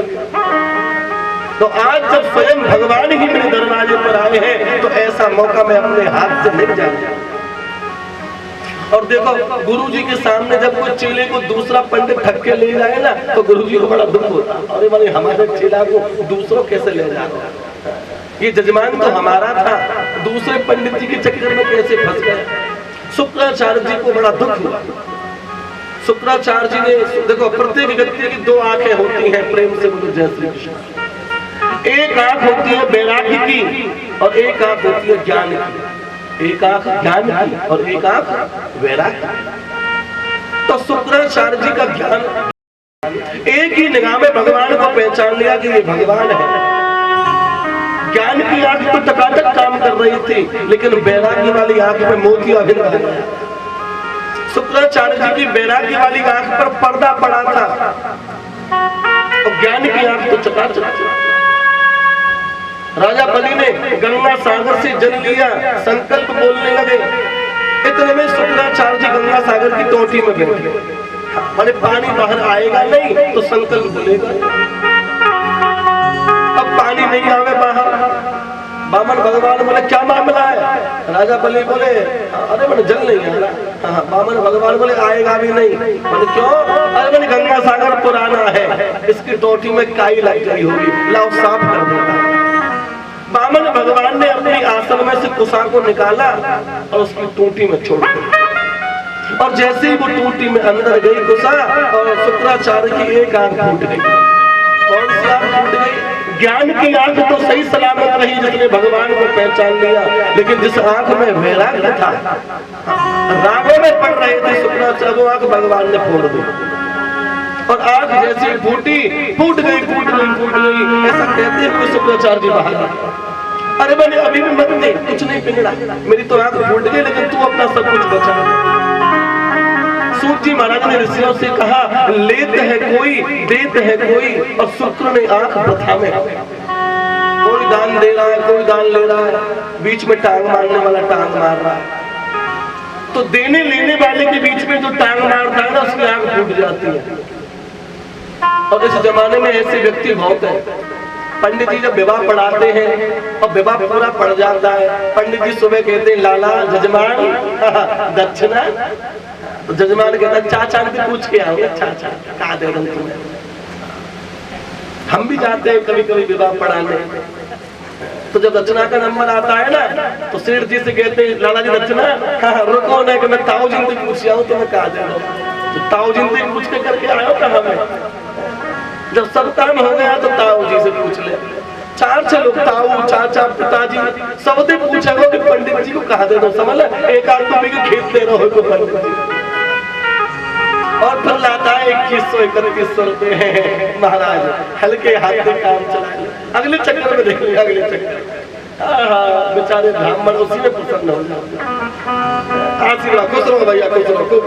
तो आज जब स्वयं भगवान ही मेरे दरवाजे पर आए हैं तो ऐसा मौका मैं अपने हाथ से नहीं जाऊंगा। और देखो गुरुजी के सामने जब कोई चेले को दूसरा पंडित ठग के ले जाए ना तो गुरुजी को बड़ा दुख होता, अरे माने हमारे चेला को दूसरों कैसे ले जाता, ये जजमान तो हमारा था, दूसरे पंडित जी के चक्कर में कैसे फंस गए। शुक्राचार्य जी को बड़ा दुख हुआ। शुक्राचार्य जी ने देखो प्रत्येक व्यक्ति की 2 आंखें होती हैं, प्रेम से बोलो जय श्री कृष्ण। एक आंख होती है वैराग्य की और एक आंख होती है ज्ञान की। एक आंख ज्ञान की और एक आंख वैराग्य। तो शुक्राचार्य जी का ज्ञान, एक ही निगाह में भगवान को पहचान लिया कि ये भगवान है। ज्ञान की आंख तो टकाटक काम कर रही थी, लेकिन वैराग्य वाली आंख में मोतिया भिन्न हो गया। शुक्राचार्य जी की वैराग्य वाली आंख पर पर्दा पड़ा था और ज्ञान की आंख तो चकाचक। राजा बलि ने गंगा सागर से जल लिया, संकल्प बोलने लगे। इतने में शुक्राचार्य जी गंगा सागर की टोटी में बैठे। अरे पानी बाहर आएगा नहीं तो संकल्प बोलेगा। अब पानी नहीं आवे बाहर, वामन भगवान बोले क्या मामला है। राजा बलि बोले अरे मैंने जल नहीं आ रहा। हाँ, वामन भगवान बोले आएगा भी नहीं। बोले क्यों? अरे मैंने गंगा सागर पुराना है, इसकी टोटी में काई लग गई होगी, लाओ साफ कर देता। वामन भगवान ने अपनी आसन में से कुसा को निकाला और उसकी टूटी में छोड़ दिया। और जैसे ही वो टूटी में अंदर गई कुसा, और शुक्राचार्य की एक आंख फूट गई। कौन सी आंख फूट गई? ज्ञान की आंख तो सही सलामत रही जिसने भगवान को पहचान लिया, लेकिन जिस आंख में वैराग्य था, रागों में पड़ रहे थे शुक्राचार्य, वो आंख भगवान ने फोड़ दी। और आंख जैसी फूट गई ऐसा कहते हैं कोई शुक्राचार्य जी बाहर आए। अरे मैंने अभी भी मत दे, कुछ नहीं बिगड़ा, मेरी तो आंख फूट गई लेकिन तू अपना सब कुछ बचा। सूत जी महाराज ने ऋषियों से कहा, लेत है कोई देत है कोई, और शुक्र ने आंख प्रथा में। कोई दान दे रहा है, कोई दान ले रहा है, बीच में टांग मारने वाला टांग मार रहा है। तो देने लेने वाले के बीच में जो टांग मारता है ना, उसकी आंख फूट जाती है। और इस जमाने में ऐसे व्यक्ति बहुत है। पंडित जी जब विवाह पढ़ाते हैं और विवाह पूरा पड़ जाता है, पंडित जी सुबह कहते हैं, लाला जजमान दक्षिणा, तो जजमान कहता है, चाचा से पूछ के आओ, चाचा कहा दे रहे तुम्हें। हम भी जाते हैं कभी कभी विवाह पढ़ाने, तो जब दक्षिणा का नंबर आता है ना, तो सेठ जी से कहते हैं, लाला जी दक्षिणा, हाँ रुको ना कि मैं ताऊ जी से पूछ आऊं, तुम्हें कहा दे रहा, तो ताऊ जी से पूछ के करके आयो कहा में। जब सब काम हो गया तो ताऊ जी से पूछ ले। 4 लोग, ताऊ, चाचा, पिताजी, सबसे पूछा हो कि पंडित जी को कहा दे दो, समझ ले, एक आदमी के खेत दे रहे हो पंडित जी, और फिर लाता है 2100-3100 रुपए। महाराज हल्के हाथ से काम चलाए, अगले चक्कर में देख लिया, अगले चक्कर। बेचारे ब्राह्मण उसी में प्रसन्न हो जाते। आशीर्वाद, खुश रहो भैया, खुश रहो।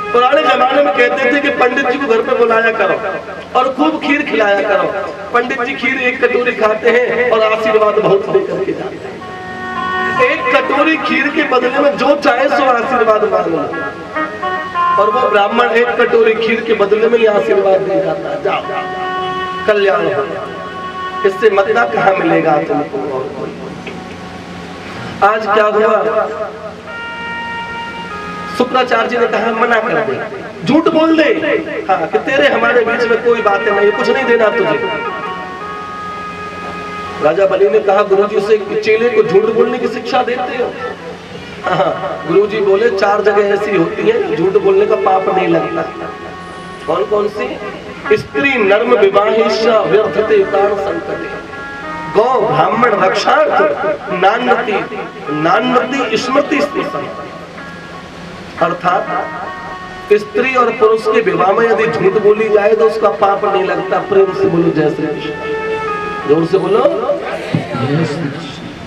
पुराने जमाने में कहते थे कि पंडित जी को घर पे बुलाया करो और खूब खीर खिलाया करो। पंडित जी खीर 1 कटोरी खाते हैं और आशीर्वाद बहुत लेकर के जाते हैं। 1 कटोरी खीर के बदले में जो चाहे सो आशीर्वाद मांगो, और वो ब्राह्मण 1 कटोरी खीर के बदले में ही आशीर्वाद दे जाता है, जाओ कल्याण हो। इससे मददा कहाँ मिलेगा तुमको? आज क्या हुआ, शुक्राचार्य जी ने कहा मना कर दे, झूठ बोल दे, हाँ कि तेरे हमारे बीच में कोई बातें नहीं, कुछ नहीं देना तुझे। राजा बलि ने कहा, गुरुजी से चेले को झूठ बोलने की शिक्षा देते हो? हाँ, गुरुजी बोले 4 जगह ऐसी होती है झूठ बोलने का पाप नहीं लगता। कौन कौन सी? स्त्री नर्म विवाहिष्या व्यर्थते प्राण संकटे, गौ ब्राह्मण रक्षार्थ नान्नति स्मृति स्थिति। अर्थात स्त्री और पुरुष के विवाह में यदि झूठ बोली जाए तो उसका पाप नहीं लगता। प्रेम से बोलो जय श्री कृष्ण, जोर से बोलो।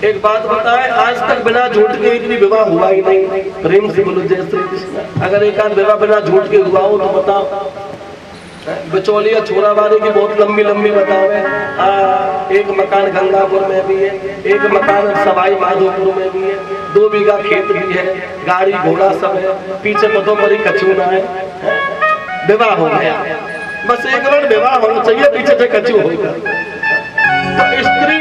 एक बात बताए, आज तक बिना झूठ के एक भी विवाह हुआ ही नहीं। प्रेम से बोलो जय श्री कृष्ण। अगर एक आध विवाह बिना झूठ के हुआ हो तो बताओ। बिचौलिया छोरा वाले की बहुत लंबी लंबी बताओ। एक मकान गंगापुर में भी है, एक मकान सवाई माधोपुर में भी है, 2 बीघा खेत भी है, गाड़ी घोड़ा सब है, पीछे पतों पर ही कचूना है। विवाह हो गया, बस एक बार विवाह होना चाहिए, पीछे से कचू होगा। तो स्त्री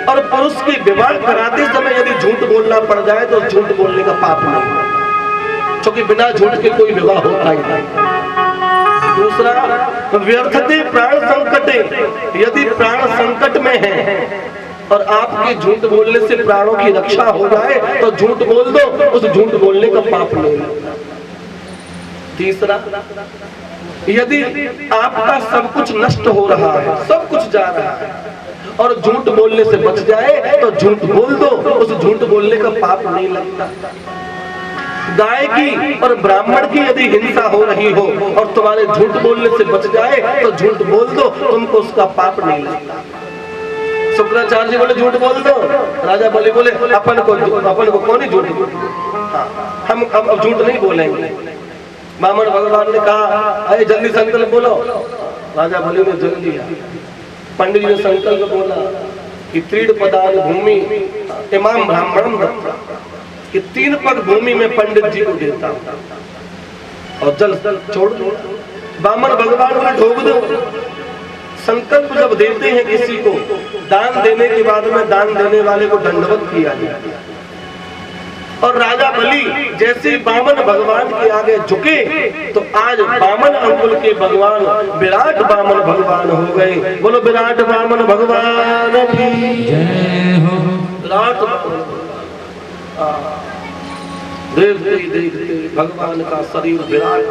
और पुरुष की विवाह कराते समय यदि झूठ बोलना पड़ जाए तो झूठ बोलने का पाप नहीं, क्योंकि बिना झूठ के कोई विवाह होता ही नहीं। दूसरा, व्यर्थते प्राण संकटे, यदि प्राण संकट में है और आपके झूठ बोलने से प्राणों की रक्षा हो जाए तो झूठ बोल दो, उस झूठ बोलने का पाप नहीं लगता। तीसरा, यदि आपका सब कुछ नष्ट हो रहा है, सब कुछ जा रहा है और झूठ बोलने से बच जाए तो झूठ बोल दो, उस झूठ बोलने का पाप नहीं लगता। गाय की और ब्राह्मण की यदि हिंसा हो रही हो और तुम्हारे झूठ बोलने से बच जाए तो झूठ बोल दो, तुमको उसका पाप नहीं लगता। शुक्राचार्य जी बोले झूठ बोल दो, राजा बलि बोले अपन को कौन ही झूठ बोल, हम अब झूठ नहीं बोलेंगे। ब्राह्मण भगवान ने कहा, अरे जल्दी संकल्प बोलो। राजा बलि ने जल्दी दिया। पंडित जी ने संकल्प बोला कि 3 पदान भूमि इमाम ब्राह्मणम दत्ता, कि 3 पग भूमि में पंडित जी को देता और जल छोड़ दो। ब्राह्मण भगवान को ठोक दो। संकल्प जब देते हैं किसी को, दान देने के बाद में दान देने वाले को दंडवत किया जाता है। और राजा बलि जैसे बामन भगवान के आगे झुके तो आज बामन अंकुल के भगवान विराट बामन भगवान हो गए। बोलो विराट बामन भगवान की जय हो। विराट देखते भगवान का शरीर विराट।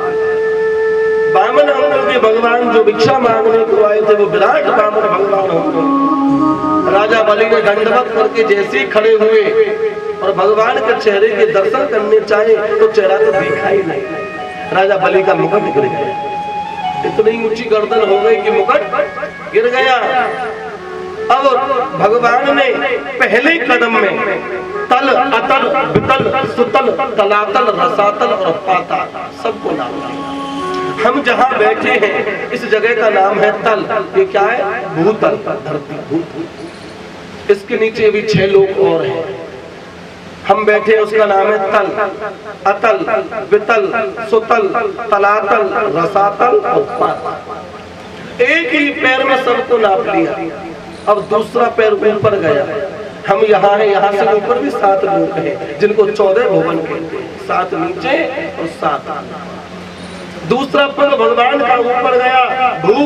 बामन अंकुल के भगवान जो भिक्षा मांगने को आए थे वो विराट बामन भगवान हो गए। राजा बलि ने दंडवत करके जैसे खड़े हुए और भगवान के चेहरे के दर्शन करने चाहे तो चेहरा तो दिखा ही नहीं। राजा बलि का मुकुट गिर गया। इतनी ऊंची गर्दन हो गई कि मुकुट गिर गया। अब भगवान ने पहले कदम में तल, अतल, वितल, सुतल, तलातल, रसातल और पाताल सबको नाम दिया। हम जहाँ बैठे हैं इस जगह का नाम है तल। ये क्या है? भूतल, धरती, भूत। इसके नीचे भी 6 लोग और हैं। हम बैठे उसका नाम है तल, अतल, वितल, सुतल, तलातल, रसातल और पाताल। एक ही पैर में सबको नाप लिया। अब दूसरा पैर ऊपर गया। हम यहाँ हैं, यहाँ से ऊपर भी 7 लोग हैं जिनको 14 भुवन कहते हैं। 7 नीचे और 7 दूसरा पैर भगवान का ऊपर गया, भू